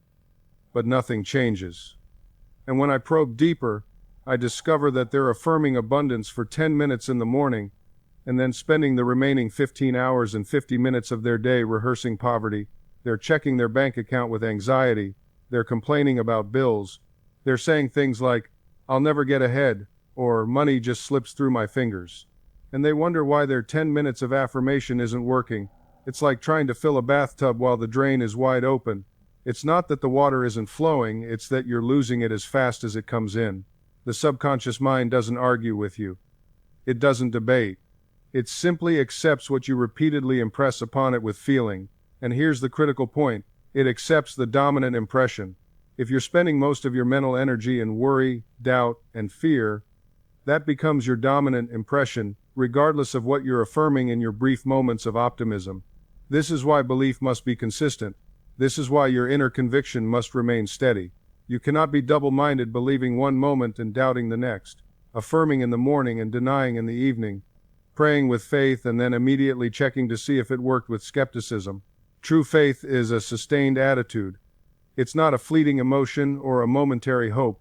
but nothing changes." And when I probe deeper, I discover that they're affirming abundance for 10 minutes in the morning, and then spending the remaining 15 hours and 50 minutes of their day rehearsing poverty. They're checking their bank account with anxiety. They're complaining about bills. They're saying things like, "I'll never get ahead," or "money just slips through my fingers." And they wonder why their 10 minutes of affirmation isn't working. It's like trying to fill a bathtub while the drain is wide open. It's not that the water isn't flowing, it's that you're losing it as fast as it comes in. The subconscious mind doesn't argue with you. It doesn't debate. It simply accepts what you repeatedly impress upon it with feeling. And here's the critical point. It accepts the dominant impression. If you're spending most of your mental energy in worry, doubt, and fear, that becomes your dominant impression, regardless of what you're affirming in your brief moments of optimism. This is why belief must be consistent. This is why your inner conviction must remain steady. You cannot be double-minded, believing one moment and doubting the next, affirming in the morning and denying in the evening, praying with faith and then immediately checking to see if it worked with skepticism. True faith is a sustained attitude. It's not a fleeting emotion or a momentary hope.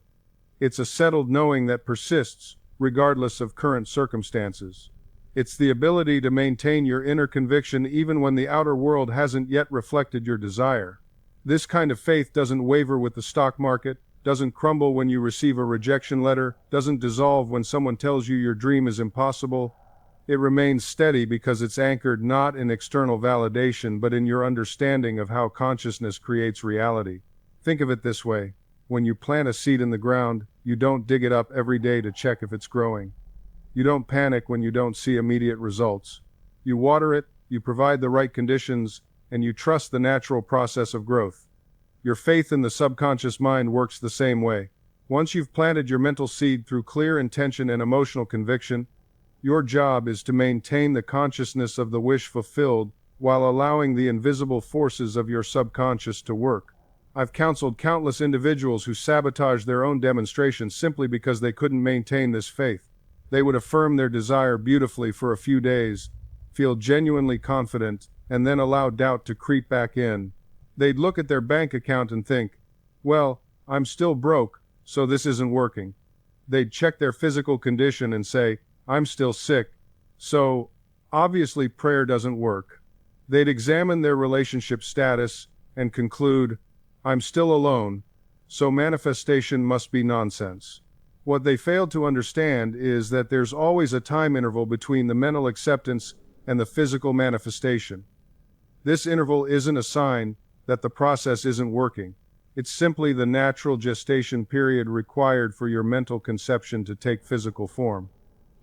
It's a settled knowing that persists, regardless of current circumstances. It's the ability to maintain your inner conviction even when the outer world hasn't yet reflected your desire. This kind of faith doesn't waver with the stock market, doesn't crumble when you receive a rejection letter, doesn't dissolve when someone tells you your dream is impossible. It remains steady because it's anchored not in external validation but in your understanding of how consciousness creates reality. Think of it this way. When you plant a seed in the ground, you don't dig it up every day to check if it's growing. You don't panic when you don't see immediate results. You water it, you provide the right conditions, and you trust the natural process of growth. Your faith in the subconscious mind works the same way. Once you've planted your mental seed through clear intention and emotional conviction, your job is to maintain the consciousness of the wish fulfilled while allowing the invisible forces of your subconscious to work. I've counseled countless individuals who sabotaged their own demonstrations simply because they couldn't maintain this faith. They would affirm their desire beautifully for a few days, feel genuinely confident, and then allow doubt to creep back in. They'd look at their bank account and think, well, I'm still broke, so this isn't working. They'd check their physical condition and say, I'm still sick, so obviously prayer doesn't work. They'd examine their relationship status and conclude, I'm still alone, so manifestation must be nonsense. What they failed to understand is that there's always a time interval between the mental acceptance and the physical manifestation. This interval isn't a sign that the process isn't working. It's simply the natural gestation period required for your mental conception to take physical form.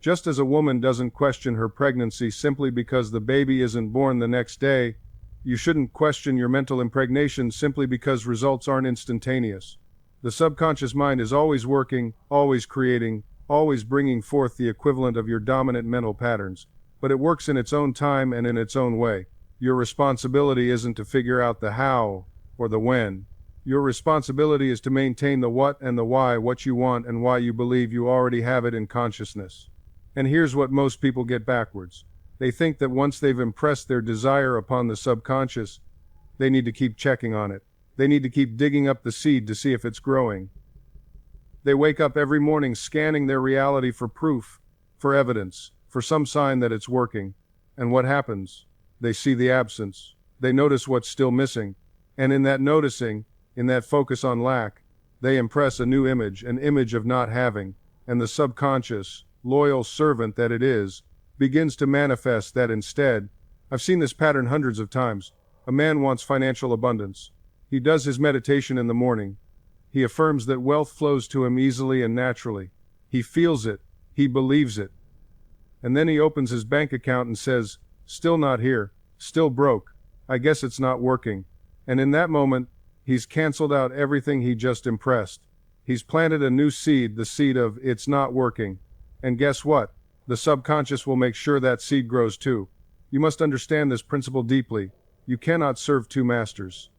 Just as a woman doesn't question her pregnancy simply because the baby isn't born the next day, you shouldn't question your mental impregnation simply because results aren't instantaneous. The subconscious mind is always working, always creating, always bringing forth the equivalent of your dominant mental patterns, but it works in its own time and in its own way. Your responsibility isn't to figure out the how or the when. Your responsibility is to maintain the what and the why, what you want and why you believe you already have it in consciousness. And here's what most people get backwards. They think that once they've impressed their desire upon the subconscious, they need to keep checking on it. They need to keep digging up the seed to see if it's growing. They wake up every morning scanning their reality for proof, for evidence, for some sign that it's working. And what happens? They see the absence. They notice what's still missing. And in that noticing, in that focus on lack, they impress a new image, an image of not having, and the subconscious, loyal servant that it is, begins to manifest that instead. I've seen this pattern hundreds of times. A man wants financial abundance. He does his meditation in the morning. He affirms that wealth flows to him easily and naturally. He feels it. He believes it. And then he opens his bank account and says, still not here, still broke. I guess it's not working. And in that moment, he's canceled out everything he just impressed. He's planted a new seed, the seed of it's not working. And guess what? The subconscious will make sure that seed grows too. You must understand this principle deeply. You cannot serve two masters.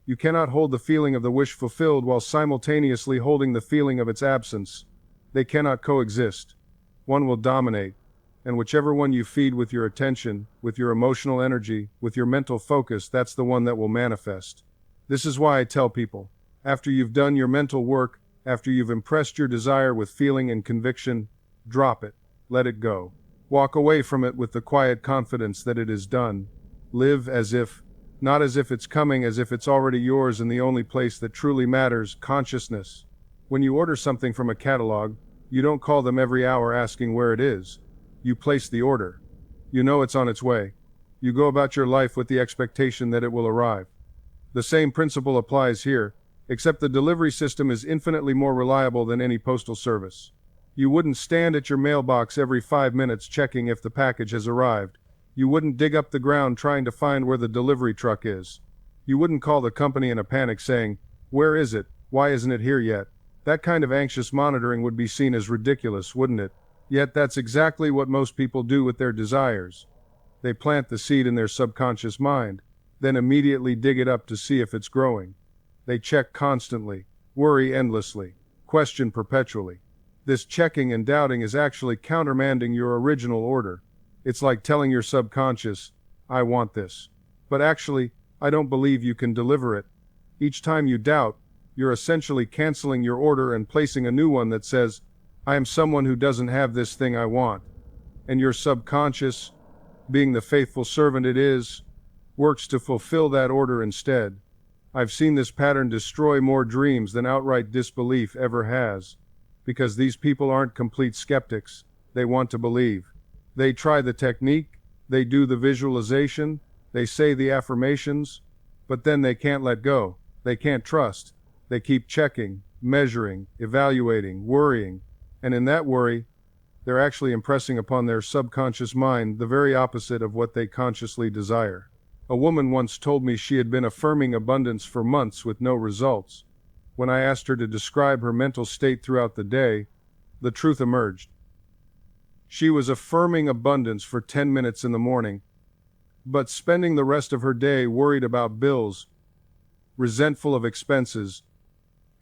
You cannot hold the feeling of the wish fulfilled while simultaneously holding the feeling of its absence. They cannot coexist. One will dominate, and whichever one you feed with your attention, with your emotional energy, with your mental focus, that's the one that will manifest. This is why I tell people, after you've done your mental work, after you've impressed your desire with feeling and conviction, drop it. Let it go. Walk away from it with the quiet confidence that it is done. Live as if, not as if it's coming, as if it's already yours in the only place that truly matters, consciousness. When you order something from a catalog, you don't call them every hour asking where it is. You place the order. You know it's on its way. You go about your life with the expectation that it will arrive. The same principle applies here. Except the delivery system is infinitely more reliable than any postal service. You wouldn't stand at your mailbox every 5 minutes checking if the package has arrived. You wouldn't dig up the ground trying to find where the delivery truck is. You wouldn't call the company in a panic saying, "Where is it? Why isn't it here yet?" That kind of anxious monitoring would be seen as ridiculous, wouldn't it? Yet that's exactly what most people do with their desires. They plant the seed in their subconscious mind, then immediately dig it up to see if it's growing. They check constantly, worry endlessly, question perpetually. This checking and doubting is actually countermanding your original order. It's like telling your subconscious, "I want this. But actually, I don't believe you can deliver it." Each time you doubt, you're essentially canceling your order and placing a new one that says, "I am someone who doesn't have this thing I want." And your subconscious, being the faithful servant it is, works to fulfill that order instead. I've seen this pattern destroy more dreams than outright disbelief ever has. Because these people aren't complete skeptics, they want to believe. They try the technique, they do the visualization, they say the affirmations, but then they can't let go, they can't trust. They keep checking, measuring, evaluating, worrying, and in that worry, they're actually impressing upon their subconscious mind the very opposite of what they consciously desire. A woman once told me she had been affirming abundance for months with no results. When I asked her to describe her mental state throughout the day, the truth emerged. She was affirming abundance for 10 minutes in the morning, but spending the rest of her day worried about bills, resentful of expenses,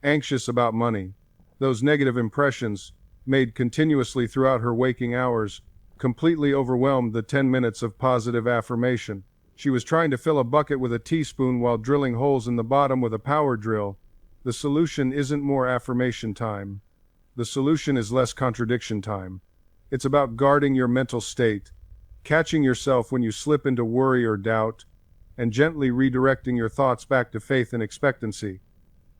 anxious about money. Those negative impressions, made continuously throughout her waking hours, completely overwhelmed the 10 minutes of positive affirmation. She was trying to fill a bucket with a teaspoon while drilling holes in the bottom with a power drill. The solution isn't more affirmation time. The solution is less contradiction time. It's about guarding your mental state, catching yourself when you slip into worry or doubt, and gently redirecting your thoughts back to faith and expectancy.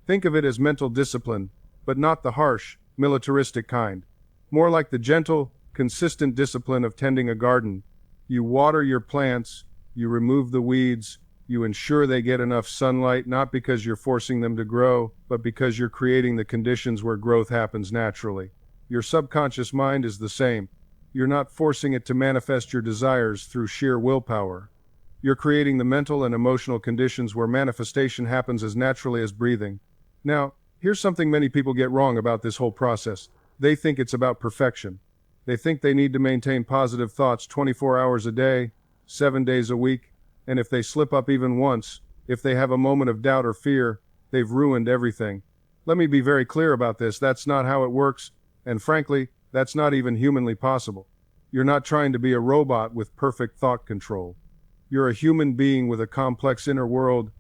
Think of it as mental discipline, but not the harsh, militaristic kind. More like the gentle, consistent discipline of tending a garden. You water your plants, you remove the weeds, you ensure they get enough sunlight, not because you're forcing them to grow, but because you're creating the conditions where growth happens naturally. Your subconscious mind is the same. You're not forcing it to manifest your desires through sheer willpower. You're creating the mental and emotional conditions where manifestation happens as naturally as breathing. Now, here's something many people get wrong about this whole process. They think it's about perfection. They think they need to maintain positive thoughts 24 hours a day, 7 days a week, and if they slip up even once, if they have a moment of doubt or fear, they've ruined everything. Let me be very clear about this. That's not how it works, and frankly, that's not even humanly possible. You're not trying to be a robot with perfect thought control. You're a human being with a complex inner world,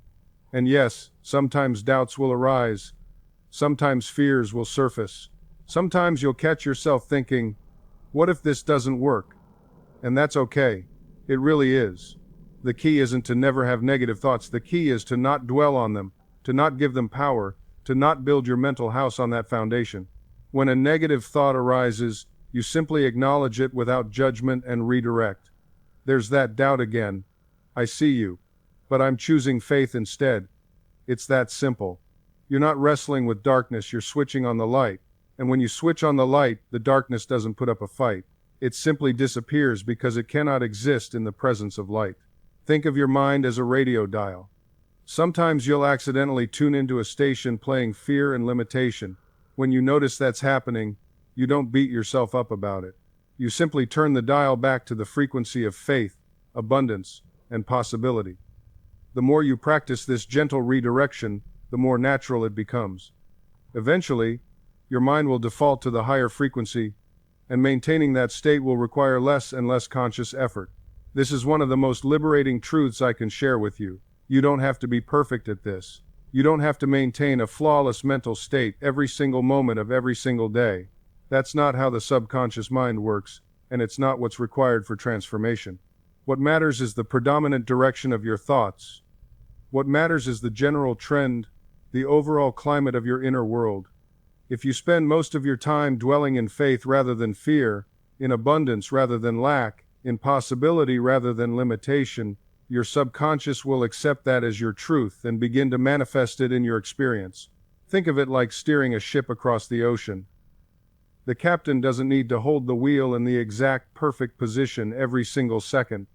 and yes, sometimes doubts will arise. Sometimes fears will surface. Sometimes you'll catch yourself thinking, "What if this doesn't work?" And that's okay. It really is. The key isn't to never have negative thoughts. The key is to not dwell on them, to not give them power, to not build your mental house on that foundation. When a negative thought arises, you simply acknowledge it without judgment and redirect. There's that doubt again. I see you, but I'm choosing faith instead. It's that simple. You're not wrestling with darkness, you're switching on the light. And when you switch on the light, the darkness doesn't put up a fight. It simply disappears because it cannot exist in the presence of light. Think of your mind as a radio dial. Sometimes you'll accidentally tune into a station playing fear and limitation. When you notice that's happening, you don't beat yourself up about it. You simply turn the dial back to the frequency of faith, abundance, and possibility. The more you practice this gentle redirection, the more natural it becomes. Eventually, your mind will default to the higher frequency, and maintaining that state will require less and less conscious effort. This is one of the most liberating truths I can share with you. You don't have to be perfect at this. You don't have to maintain a flawless mental state every single moment of every single day. That's not how the subconscious mind works, and it's not what's required for transformation. What matters is the predominant direction of your thoughts. What matters is the general trend, the overall climate of your inner world. If you spend most of your time dwelling in faith rather than fear, in abundance rather than lack, in possibility rather than limitation, your subconscious will accept that as your truth and begin to manifest it in your experience. Think of it like steering a ship across the ocean. The captain doesn't need to hold the wheel in the exact perfect position every single second.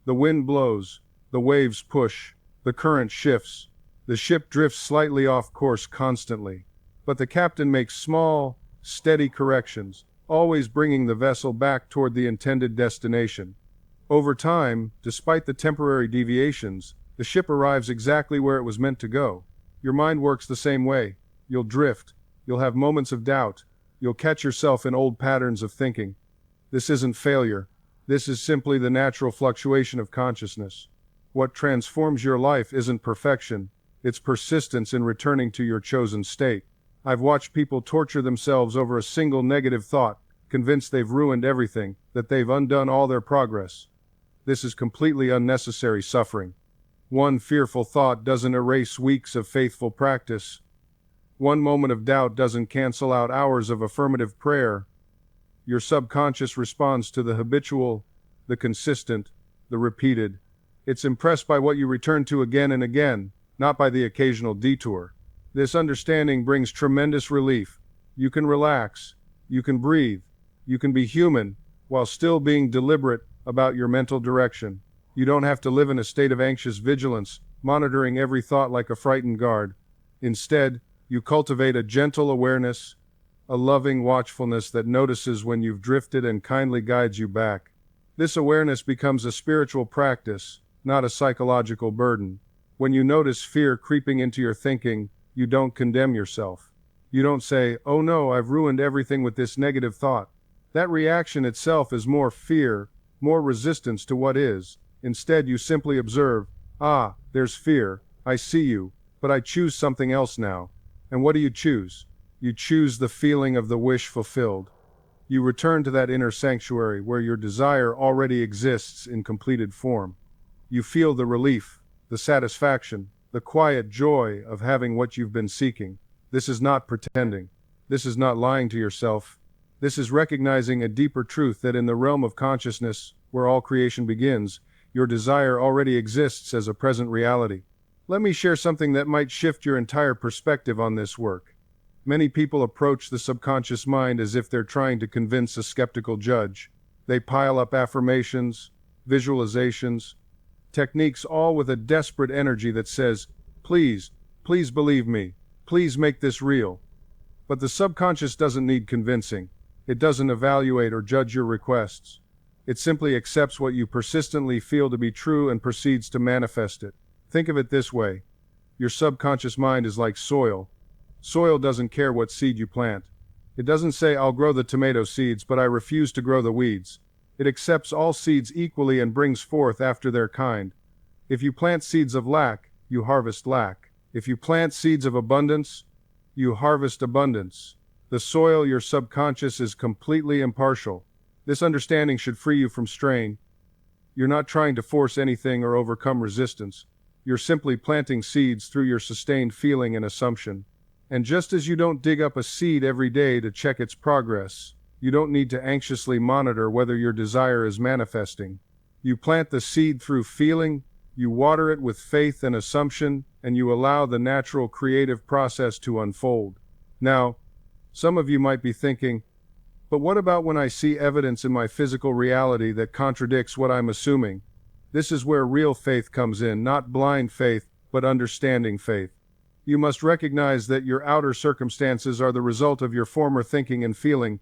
The wind blows, the waves push, the current shifts, the ship drifts slightly off course constantly. But the captain makes small, steady corrections, always bringing the vessel back toward the intended destination. Over time, despite the temporary deviations, the ship arrives exactly where it was meant to go. Your mind works the same way. You'll drift. You'll have moments of doubt. You'll catch yourself in old patterns of thinking. This isn't failure. This is simply the natural fluctuation of consciousness. What transforms your life isn't perfection. It's persistence in returning to your chosen state. I've watched people torture themselves over a single negative thought, convinced they've ruined everything, that they've undone all their progress. This is completely unnecessary suffering. One fearful thought doesn't erase weeks of faithful practice. One moment of doubt doesn't cancel out hours of affirmative prayer. Your subconscious responds to the habitual, the consistent, the repeated. It's impressed by what you return to again and again, not by the occasional detour. This understanding brings tremendous relief. You can relax, you can breathe, you can be human, while still being deliberate about your mental direction. You don't have to live in a state of anxious vigilance, monitoring every thought like a frightened guard. Instead, you cultivate a gentle awareness, a loving watchfulness that notices when you've drifted and kindly guides you back. This awareness becomes a spiritual practice, not a psychological burden. When you notice fear creeping into your thinking, you don't condemn yourself. You don't say, "Oh no, I've ruined everything with this negative thought." That reaction itself is more fear, more resistance to what is. Instead, you simply observe, there's fear, I see you, but I choose something else now. And what do you choose? You choose the feeling of the wish fulfilled. You return to that inner sanctuary where your desire already exists in completed form. You feel the relief, the satisfaction, the quiet joy of having what you've been seeking. This is not pretending. This is not lying to yourself. This is recognizing a deeper truth that in the realm of consciousness, where all creation begins, your desire already exists as a present reality. Let me share something that might shift your entire perspective on this work. Many people approach the subconscious mind as if they're trying to convince a skeptical judge. They pile up affirmations, visualizations, techniques, all with a desperate energy that says, "Please, please believe me. Please make this real." But the subconscious doesn't need convincing. It doesn't evaluate or judge your requests. It simply accepts what you persistently feel to be true and proceeds to manifest it. Think of it this way. Your subconscious mind is like soil. Soil doesn't care what seed you plant. It doesn't say, "I'll grow the tomato seeds, but I refuse to grow the weeds." It accepts all seeds equally and brings forth after their kind. If you plant seeds of lack, you harvest lack. If you plant seeds of abundance, you harvest abundance. The soil, your subconscious, is completely impartial. This understanding should free you from strain. You're not trying to force anything or overcome resistance. You're simply planting seeds through your sustained feeling and assumption. And just as you don't dig up a seed every day to check its progress, you don't need to anxiously monitor whether your desire is manifesting. You plant the seed through feeling, you water it with faith and assumption, and you allow the natural creative process to unfold. Now, some of you might be thinking, but what about when I see evidence in my physical reality that contradicts what I'm assuming? This is where real faith comes in, not blind faith, but understanding faith. You must recognize that your outer circumstances are the result of your former thinking and feeling.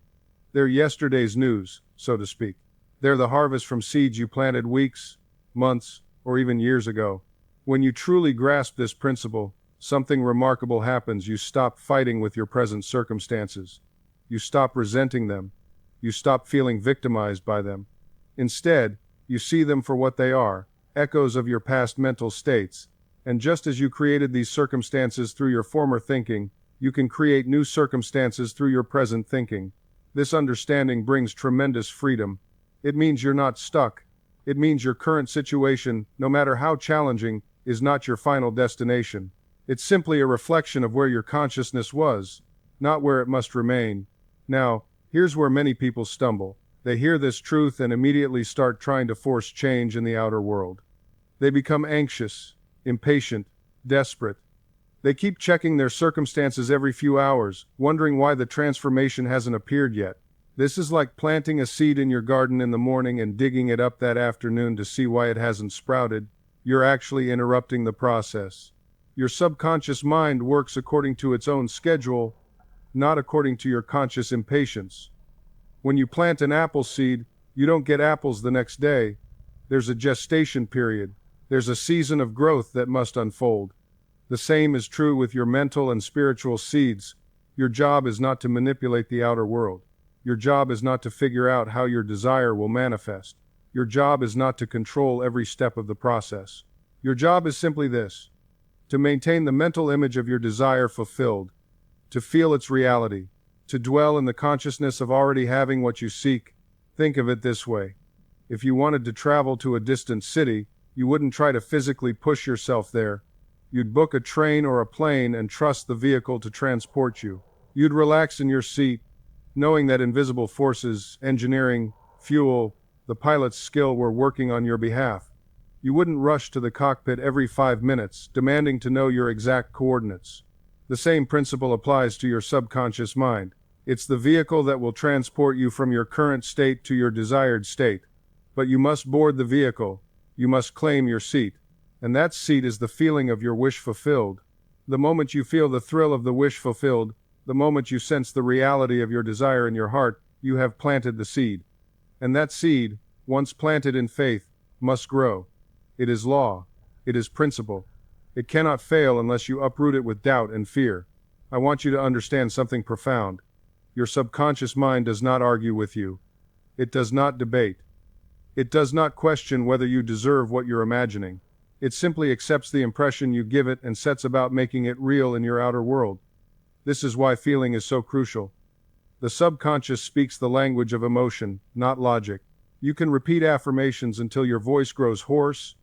They're yesterday's news, so to speak. They're the harvest from seeds you planted weeks, months, or even years ago. When you truly grasp this principle, something remarkable happens. You stop fighting with your present circumstances. You stop resenting them. You stop feeling victimized by them. Instead, you see them for what they are, echoes of your past mental states. And just as you created these circumstances through your former thinking, you can create new circumstances through your present thinking. This understanding brings tremendous freedom. It means you're not stuck. It means your current situation, no matter how challenging, is not your final destination. It's simply a reflection of where your consciousness was, not where it must remain. Now, here's where many people stumble. They hear this truth and immediately start trying to force change in the outer world. They become anxious, impatient, desperate. They keep checking their circumstances every few hours, wondering why the transformation hasn't appeared yet. This is like planting a seed in your garden in the morning and digging it up that afternoon to see why it hasn't sprouted. You're actually interrupting the process. Your subconscious mind works according to its own schedule, not according to your conscious impatience. When you plant an apple seed, you don't get apples the next day. There's a gestation period. There's a season of growth that must unfold. The same is true with your mental and spiritual seeds. Your job is not to manipulate the outer world. Your job is not to figure out how your desire will manifest. Your job is not to control every step of the process. Your job is simply this: to maintain the mental image of your desire fulfilled, to feel its reality, to dwell in the consciousness of already having what you seek. Think of it this way. If you wanted to travel to a distant city, you wouldn't try to physically push yourself there. You'd book a train or a plane and trust the vehicle to transport you. You'd relax in your seat, knowing that invisible forces, engineering, fuel, the pilot's skill were working on your behalf. You wouldn't rush to the cockpit every 5 minutes, demanding to know your exact coordinates. The same principle applies to your subconscious mind. It's the vehicle that will transport you from your current state to your desired state. But you must board the vehicle. You must claim your seat. And that seat is the feeling of your wish fulfilled. The moment you feel the thrill of the wish fulfilled, the moment you sense the reality of your desire in your heart, you have planted the seed. And that seed, once planted in faith, must grow. It is law. It is principle. It cannot fail unless you uproot it with doubt and fear. I want you to understand something profound. Your subconscious mind does not argue with you. It does not debate. It does not question whether you deserve what you're imagining. It simply accepts the impression you give it and sets about making it real in your outer world. This is why feeling is so crucial. The subconscious speaks the language of emotion, not logic. You can repeat affirmations until your voice grows hoarse,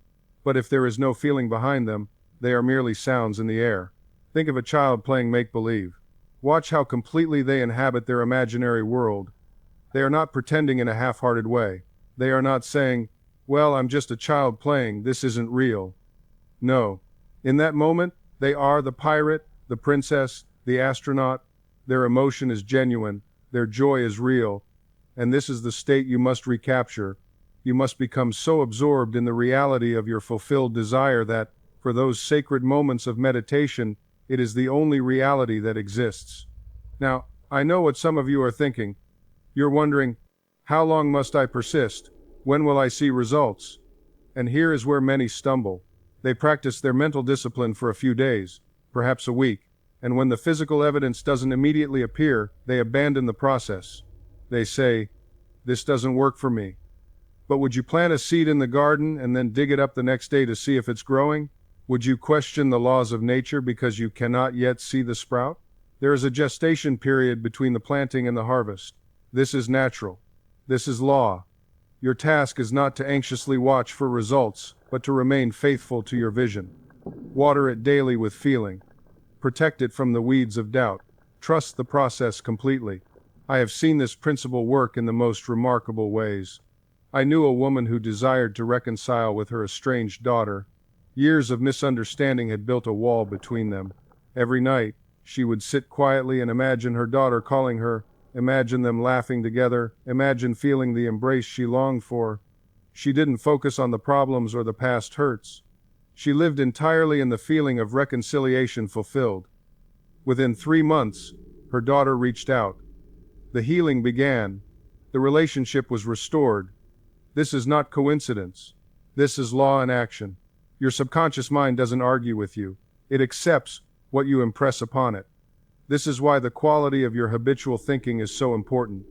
but if there is no feeling behind them, they are merely sounds in the air. Think of a child playing make-believe. Watch how completely they inhabit their imaginary world. They are not pretending in a half-hearted way. They are not saying, "Well, I'm just a child playing, this isn't real." No. In that moment, they are the pirate, the princess, the astronaut. Their emotion is genuine, their joy is real, and this is the state you must recapture. You must become so absorbed in the reality of your fulfilled desire that, for those sacred moments of meditation, it is the only reality that exists. Now, I know what some of you are thinking. You're wondering, how long must I persist? When will I see results? And here is where many stumble. They practice their mental discipline for a few days, perhaps a week, and when the physical evidence doesn't immediately appear, they abandon the process. They say, "This doesn't work for me." But would you plant a seed in the garden and then dig it up the next day to see if it's growing? Would you question the laws of nature because you cannot yet see the sprout? There is a gestation period between the planting and the harvest. This is natural. This is law. Your task is not to anxiously watch for results, but to remain faithful to your vision. Water it daily with feeling. Protect it from the weeds of doubt. Trust the process completely. I have seen this principle work in the most remarkable ways. I knew a woman who desired to reconcile with her estranged daughter. Years of misunderstanding had built a wall between them. Every night, she would sit quietly and imagine her daughter calling her, imagine them laughing together, imagine feeling the embrace she longed for. She didn't focus on the problems or the past hurts. She lived entirely in the feeling of reconciliation fulfilled. Within 3 months, her daughter reached out. The healing began. The relationship was restored. This is not coincidence. This is law in action. Your subconscious mind doesn't argue with you. It accepts what you impress upon it. This is why the quality of your habitual thinking is so important.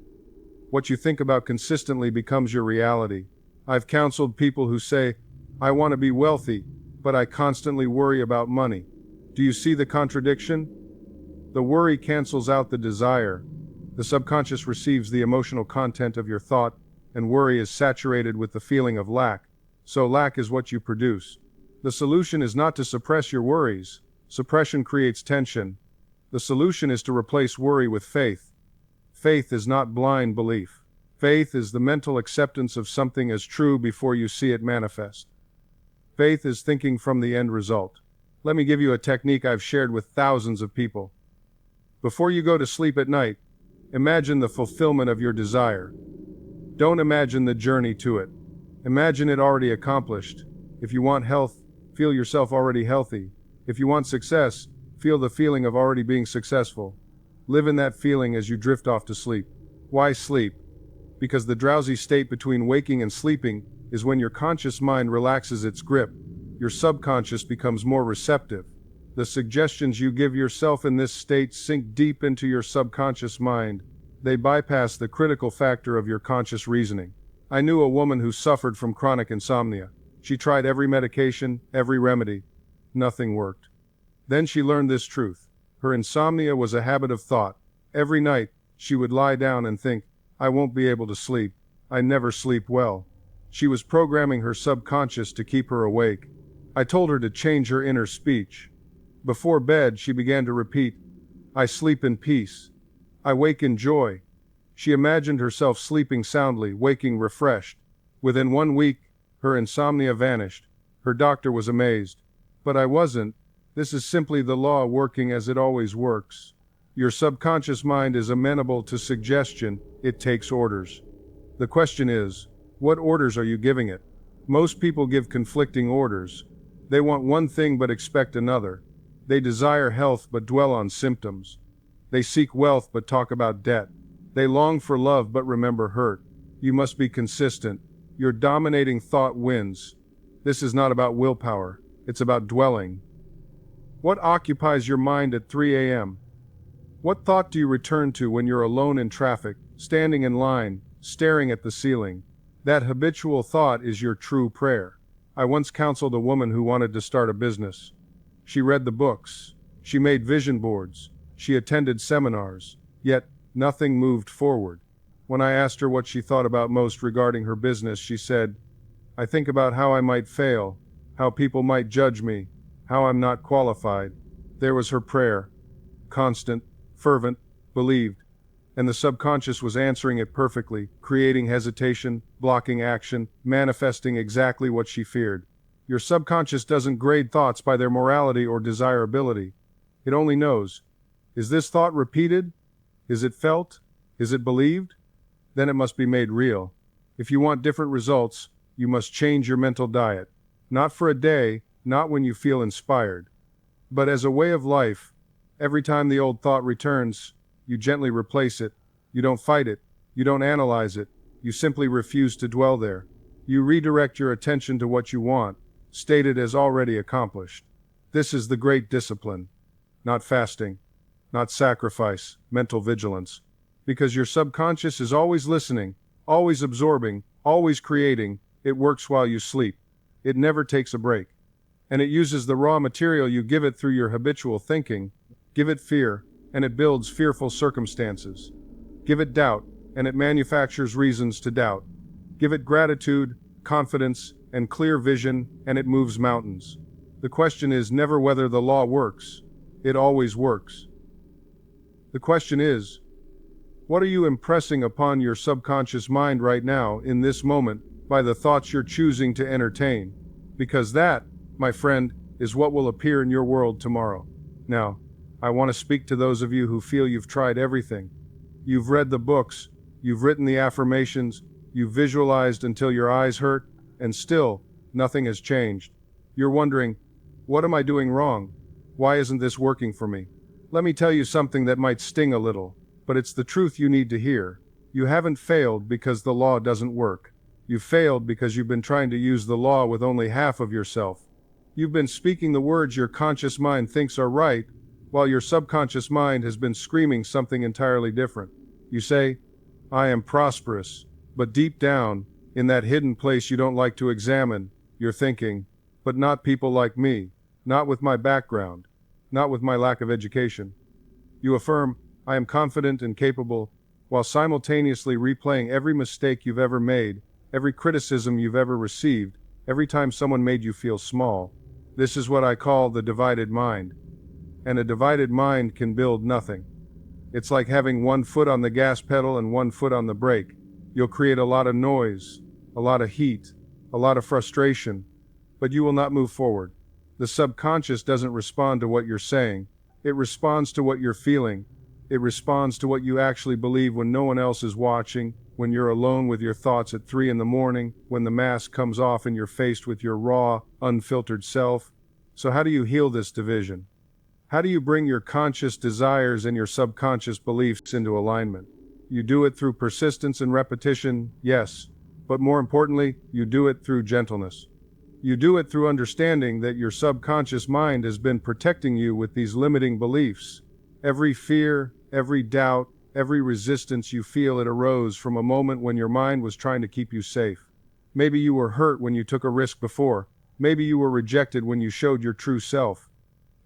What you think about consistently becomes your reality. I've counseled people who say, "I want to be wealthy, but I constantly worry about money." Do you see the contradiction? The worry cancels out the desire. The subconscious receives the emotional content of your thought, and worry is saturated with the feeling of lack. So lack is what you produce. The solution is not to suppress your worries. Suppression creates tension. The solution is to replace worry with faith. Faith is not blind belief. Faith is the mental acceptance of something as true before you see it manifest. Faith is thinking from the end result. Let me give you a technique I've shared with thousands of people. Before you go to sleep at night, imagine the fulfillment of your desire. Don't imagine the journey to it. Imagine it already accomplished. If you want health, feel yourself already healthy. If you want success, feel the feeling of already being successful. Live in that feeling as you drift off to sleep. Why sleep? Because the drowsy state between waking and sleeping is when your conscious mind relaxes its grip. Your subconscious becomes more receptive. The suggestions you give yourself in this state sink deep into your subconscious mind. They bypass the critical factor of your conscious reasoning. I knew a woman who suffered from chronic insomnia. She tried every medication, every remedy. Nothing worked. Then she learned this truth. Her insomnia was a habit of thought. Every night, she would lie down and think, I won't be able to sleep. I never sleep well. She was programming her subconscious to keep her awake. I told her to change her inner speech. Before bed, she began to repeat, I sleep in peace. I wake in joy. She imagined herself sleeping soundly, waking refreshed. Within 1 week, her insomnia vanished. Her doctor was amazed. But I wasn't. This is simply the law working as it always works. Your subconscious mind is amenable to suggestion. It takes orders. The question is, what orders are you giving it? Most people give conflicting orders. They want one thing but expect another. They desire health but dwell on symptoms. They seek wealth but talk about debt. They long for love but remember hurt. You must be consistent. Your dominating thought wins. This is not about willpower. It's about dwelling. What occupies your mind at 3 a.m.? What thought do you return to when you're alone in traffic, standing in line, staring at the ceiling? That habitual thought is your true prayer. I once counseled a woman who wanted to start a business. She read the books. She made vision boards. She attended seminars. Yet, nothing moved forward. When I asked her what she thought about most regarding her business, she said, I think about how I might fail, how people might judge me, how I'm not qualified. There was her prayer. Constant, fervent, believed. And the subconscious was answering it perfectly, creating hesitation, blocking action, manifesting exactly what she feared. Your subconscious doesn't grade thoughts by their morality or desirability. It only knows, is this thought repeated? Is it felt? Is it believed? Then it must be made real. If you want different results, you must change your mental diet. Not for a day, not when you feel inspired, but as a way of life. Every time the old thought returns, you gently replace it. You don't fight it. You don't analyze it. You simply refuse to dwell there. You redirect your attention to what you want, stated as already accomplished. This is the great discipline. Not fasting, not sacrifice, mental vigilance. Because your subconscious is always listening, always absorbing, always creating. It works while you sleep. It never takes a break. And it uses the raw material you give it through your habitual thinking. Give it fear, and it builds fearful circumstances. Give it doubt, and it manufactures reasons to doubt. Give it gratitude, confidence, and clear vision, and it moves mountains. The question is never whether the law works. It always works. The question is, what are you impressing upon your subconscious mind right now, in this moment, by the thoughts you're choosing to entertain? Because that, my friend, is what will appear in your world tomorrow. Now, I want to speak to those of you who feel you've tried everything. You've read the books, you've written the affirmations, you've visualized until your eyes hurt, and still, nothing has changed. You're wondering, what am I doing wrong? Why isn't this working for me? Let me tell you something that might sting a little, but it's the truth you need to hear. You haven't failed because the law doesn't work. You've failed because you've been trying to use the law with only half of yourself. You've been speaking the words your conscious mind thinks are right, while your subconscious mind has been screaming something entirely different. You say, I am prosperous, but deep down, in that hidden place you don't like to examine, you're thinking, but not people like me, not with my background, not with my lack of education. You affirm, I am confident and capable, while simultaneously replaying every mistake you've ever made, every criticism you've ever received, every time someone made you feel small. This is what I call the divided mind. And a divided mind can build nothing. It's like having 1 foot on the gas pedal and 1 foot on the brake. You'll create a lot of noise, a lot of heat, a lot of frustration, but you will not move forward. The subconscious doesn't respond to what you're saying. It responds to what you're feeling. It responds to what you actually believe when no one else is watching, when you're alone with your thoughts at 3 in the morning, when the mask comes off and you're faced with your raw, unfiltered self. So how do you heal this division? How do you bring your conscious desires and your subconscious beliefs into alignment? You do it through persistence and repetition, yes, but more importantly, you do it through gentleness. You do it through understanding that your subconscious mind has been protecting you with these limiting beliefs. Every fear, every doubt, every resistance you feel, it arose from a moment when your mind was trying to keep you safe. Maybe you were hurt when you took a risk before. Maybe you were rejected when you showed your true self.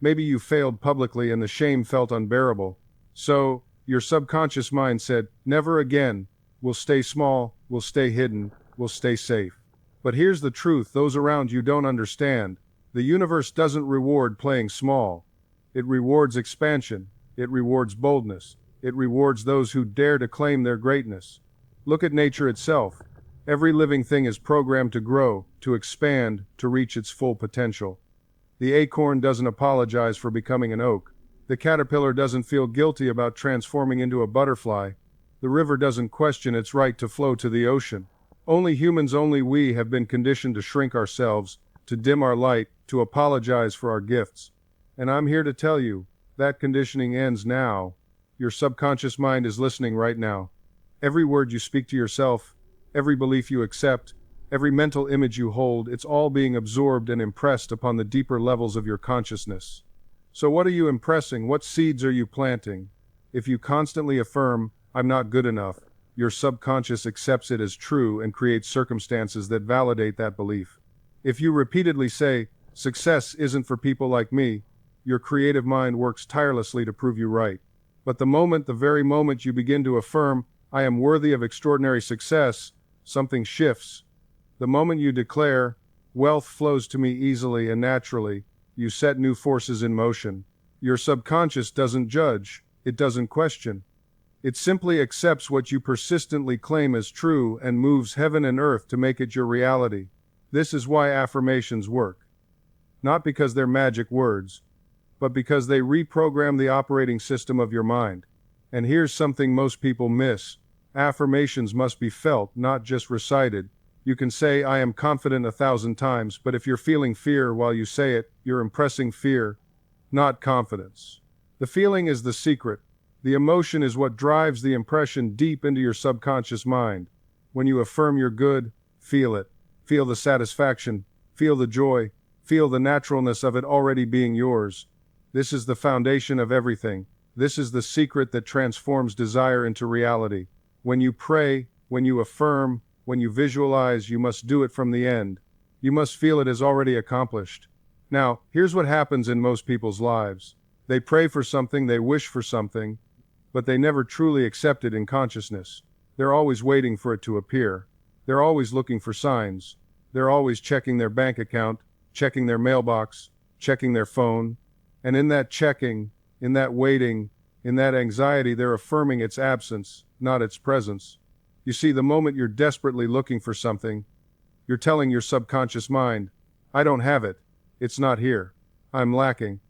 Maybe you failed publicly and the shame felt unbearable. So, your subconscious mind said, never again. We'll stay small, we'll stay hidden, we'll stay safe. But here's the truth those around you don't understand. The universe doesn't reward playing small. It rewards expansion. It rewards boldness. It rewards those who dare to claim their greatness. Look at nature itself. Every living thing is programmed to grow, to expand, to reach its full potential. The acorn doesn't apologize for becoming an oak. The caterpillar doesn't feel guilty about transforming into a butterfly. The river doesn't question its right to flow to the ocean. Only humans, only we have been conditioned to shrink ourselves, to dim our light, to apologize for our gifts. And I'm here to tell you, that conditioning ends now. Your subconscious mind is listening right now. Every word you speak to yourself, every belief you accept, every mental image you hold, it's all being absorbed and impressed upon the deeper levels of your consciousness. So what are you impressing? What seeds are you planting? If you constantly affirm, I'm not good enough, your subconscious accepts it as true and creates circumstances that validate that belief. If you repeatedly say, success isn't for people like me, your creative mind works tirelessly to prove you right. But the very moment you begin to affirm, I am worthy of extraordinary success, something shifts. The moment you declare, wealth flows to me easily and naturally, you set new forces in motion. Your subconscious doesn't judge, it doesn't question. It simply accepts what you persistently claim as true and moves heaven and earth to make it your reality. This is why affirmations work. Not because they're magic words, but because they reprogram the operating system of your mind. And here's something most people miss. Affirmations must be felt, not just recited. You can say, I am confident 1,000 times, but if you're feeling fear while you say it, you're impressing fear, not confidence. The feeling is the secret. The emotion is what drives the impression deep into your subconscious mind. When you affirm you're good, feel it. Feel the satisfaction. Feel the joy. Feel the naturalness of it already being yours. This is the foundation of everything. This is the secret that transforms desire into reality. When you pray, when you affirm, when you visualize, you must do it from the end. You must feel it as already accomplished. Now, here's what happens in most people's lives. They pray for something, they wish for something, but they never truly accept it in consciousness. They're always waiting for it to appear. They're always looking for signs. They're always checking their bank account, checking their mailbox, checking their phone. And in that checking, in that waiting, in that anxiety, they're affirming its absence, not its presence. You see, the moment you're desperately looking for something, you're telling your subconscious mind, I don't have it. It's not here. I'm lacking.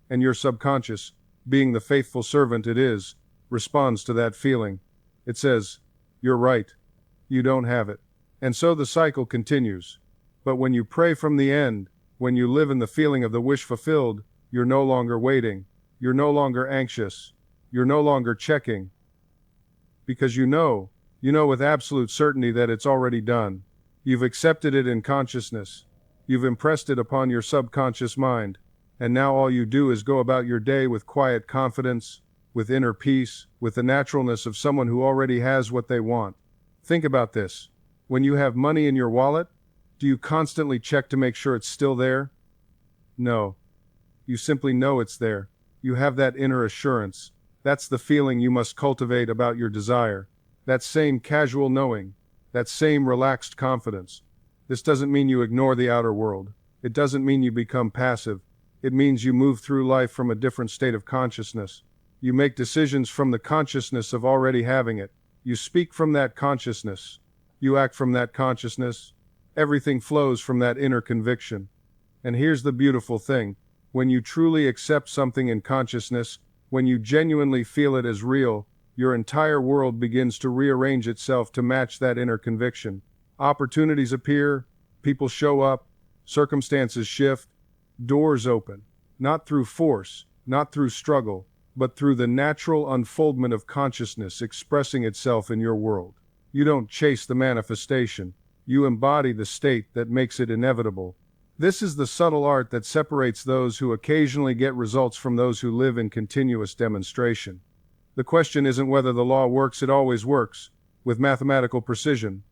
And your subconscious, being the faithful servant it is, responds to that feeling. It says, you're right. You don't have it. And so the cycle continues. But when you pray from the end, when you live in the feeling of the wish fulfilled, you're no longer waiting. You're no longer anxious. You're no longer checking. Because you know with absolute certainty that it's already done. You've accepted it in consciousness. You've impressed it upon your subconscious mind. And now all you do is go about your day with quiet confidence, with inner peace, with the naturalness of someone who already has what they want. Think about this. When you have money in your wallet, do you constantly check to make sure it's still there? No. You simply know it's there. You have that inner assurance. That's the feeling you must cultivate about your desire. That same casual knowing. That same relaxed confidence. This doesn't mean you ignore the outer world. It doesn't mean you become passive. It means you move through life from a different state of consciousness. You make decisions from the consciousness of already having it. You speak from that consciousness. You act from that consciousness. Everything flows from that inner conviction. And here's the beautiful thing. When you truly accept something in consciousness, when you genuinely feel it as real, your entire world begins to rearrange itself to match that inner conviction. Opportunities appear, people show up, circumstances shift, doors open. Not through force, not through struggle, but through the natural unfoldment of consciousness expressing itself in your world. You don't chase the manifestation, you embody the state that makes it inevitable. This is the subtle art that separates those who occasionally get results from those who live in continuous demonstration. The question isn't whether the law works, it always works, with mathematical precision.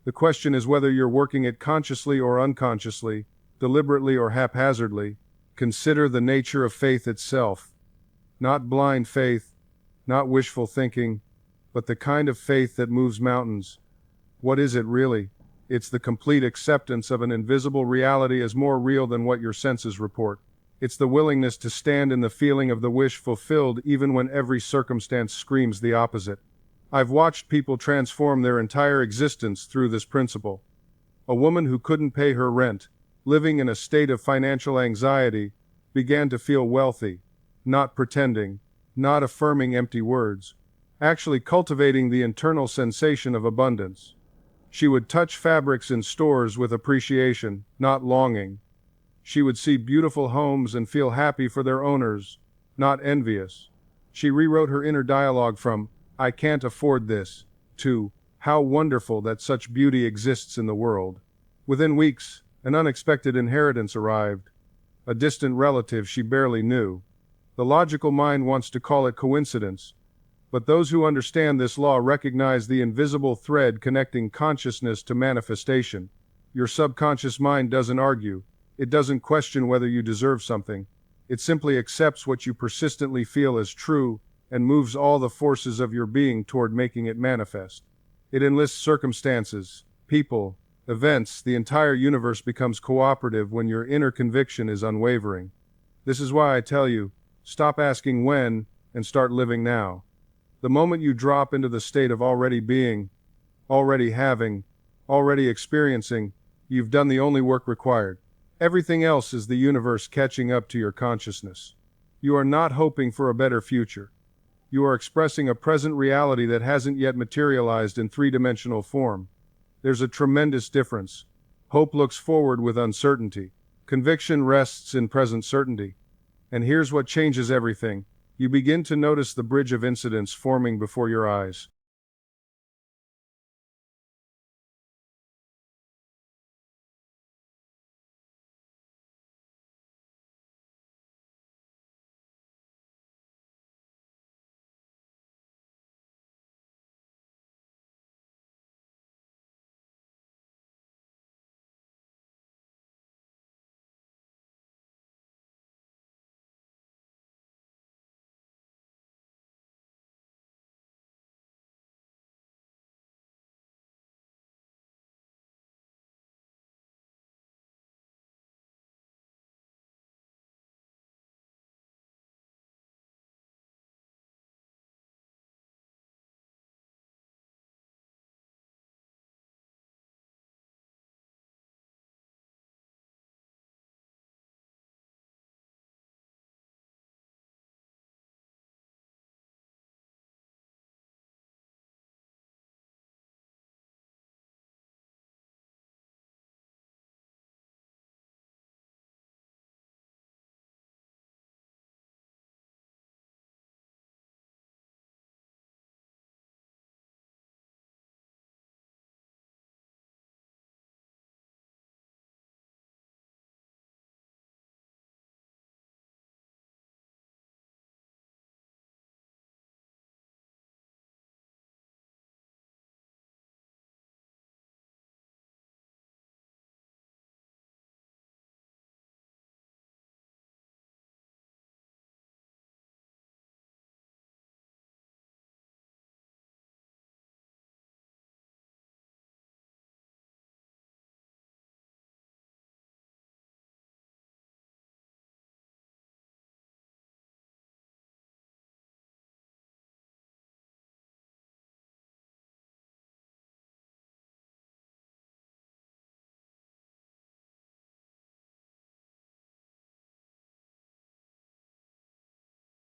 The question is whether you're working it consciously or unconsciously, deliberately or haphazardly. Consider the nature of faith itself. Not blind faith, not wishful thinking, but the kind of faith that moves mountains. What is it really? It's the complete acceptance of an invisible reality as more real than what your senses report. It's the willingness to stand in the feeling of the wish fulfilled even when every circumstance screams the opposite. I've watched people transform their entire existence through this principle. A woman who couldn't pay her rent, living in a state of financial anxiety, began to feel wealthy, not pretending, not affirming empty words, actually cultivating the internal sensation of abundance. She would touch fabrics in stores with appreciation, not longing. She would see beautiful homes and feel happy for their owners, not envious. She rewrote her inner dialogue from, "I can't afford this," to, "How wonderful that such beauty exists in the world." Within weeks, an unexpected inheritance arrived. A distant relative she barely knew. The logical mind wants to call it coincidence, but those who understand this law recognize the invisible thread connecting consciousness to manifestation. Your subconscious mind doesn't argue. It doesn't question whether you deserve something. It simply accepts what you persistently feel as true and moves all the forces of your being toward making it manifest. It enlists circumstances, people, events. The entire universe becomes cooperative when your inner conviction is unwavering. This is why I tell you, stop asking when and start living now. The moment you drop into the state of already being, already having, already experiencing, you've done the only work required. Everything else is the universe catching up to your consciousness. You are not hoping for a better future. You are expressing a present reality that hasn't yet materialized in three-dimensional form. There's a tremendous difference. Hope looks forward with uncertainty. Conviction rests in present certainty. And here's what changes everything. You begin to notice the bridge of incidents forming before your eyes.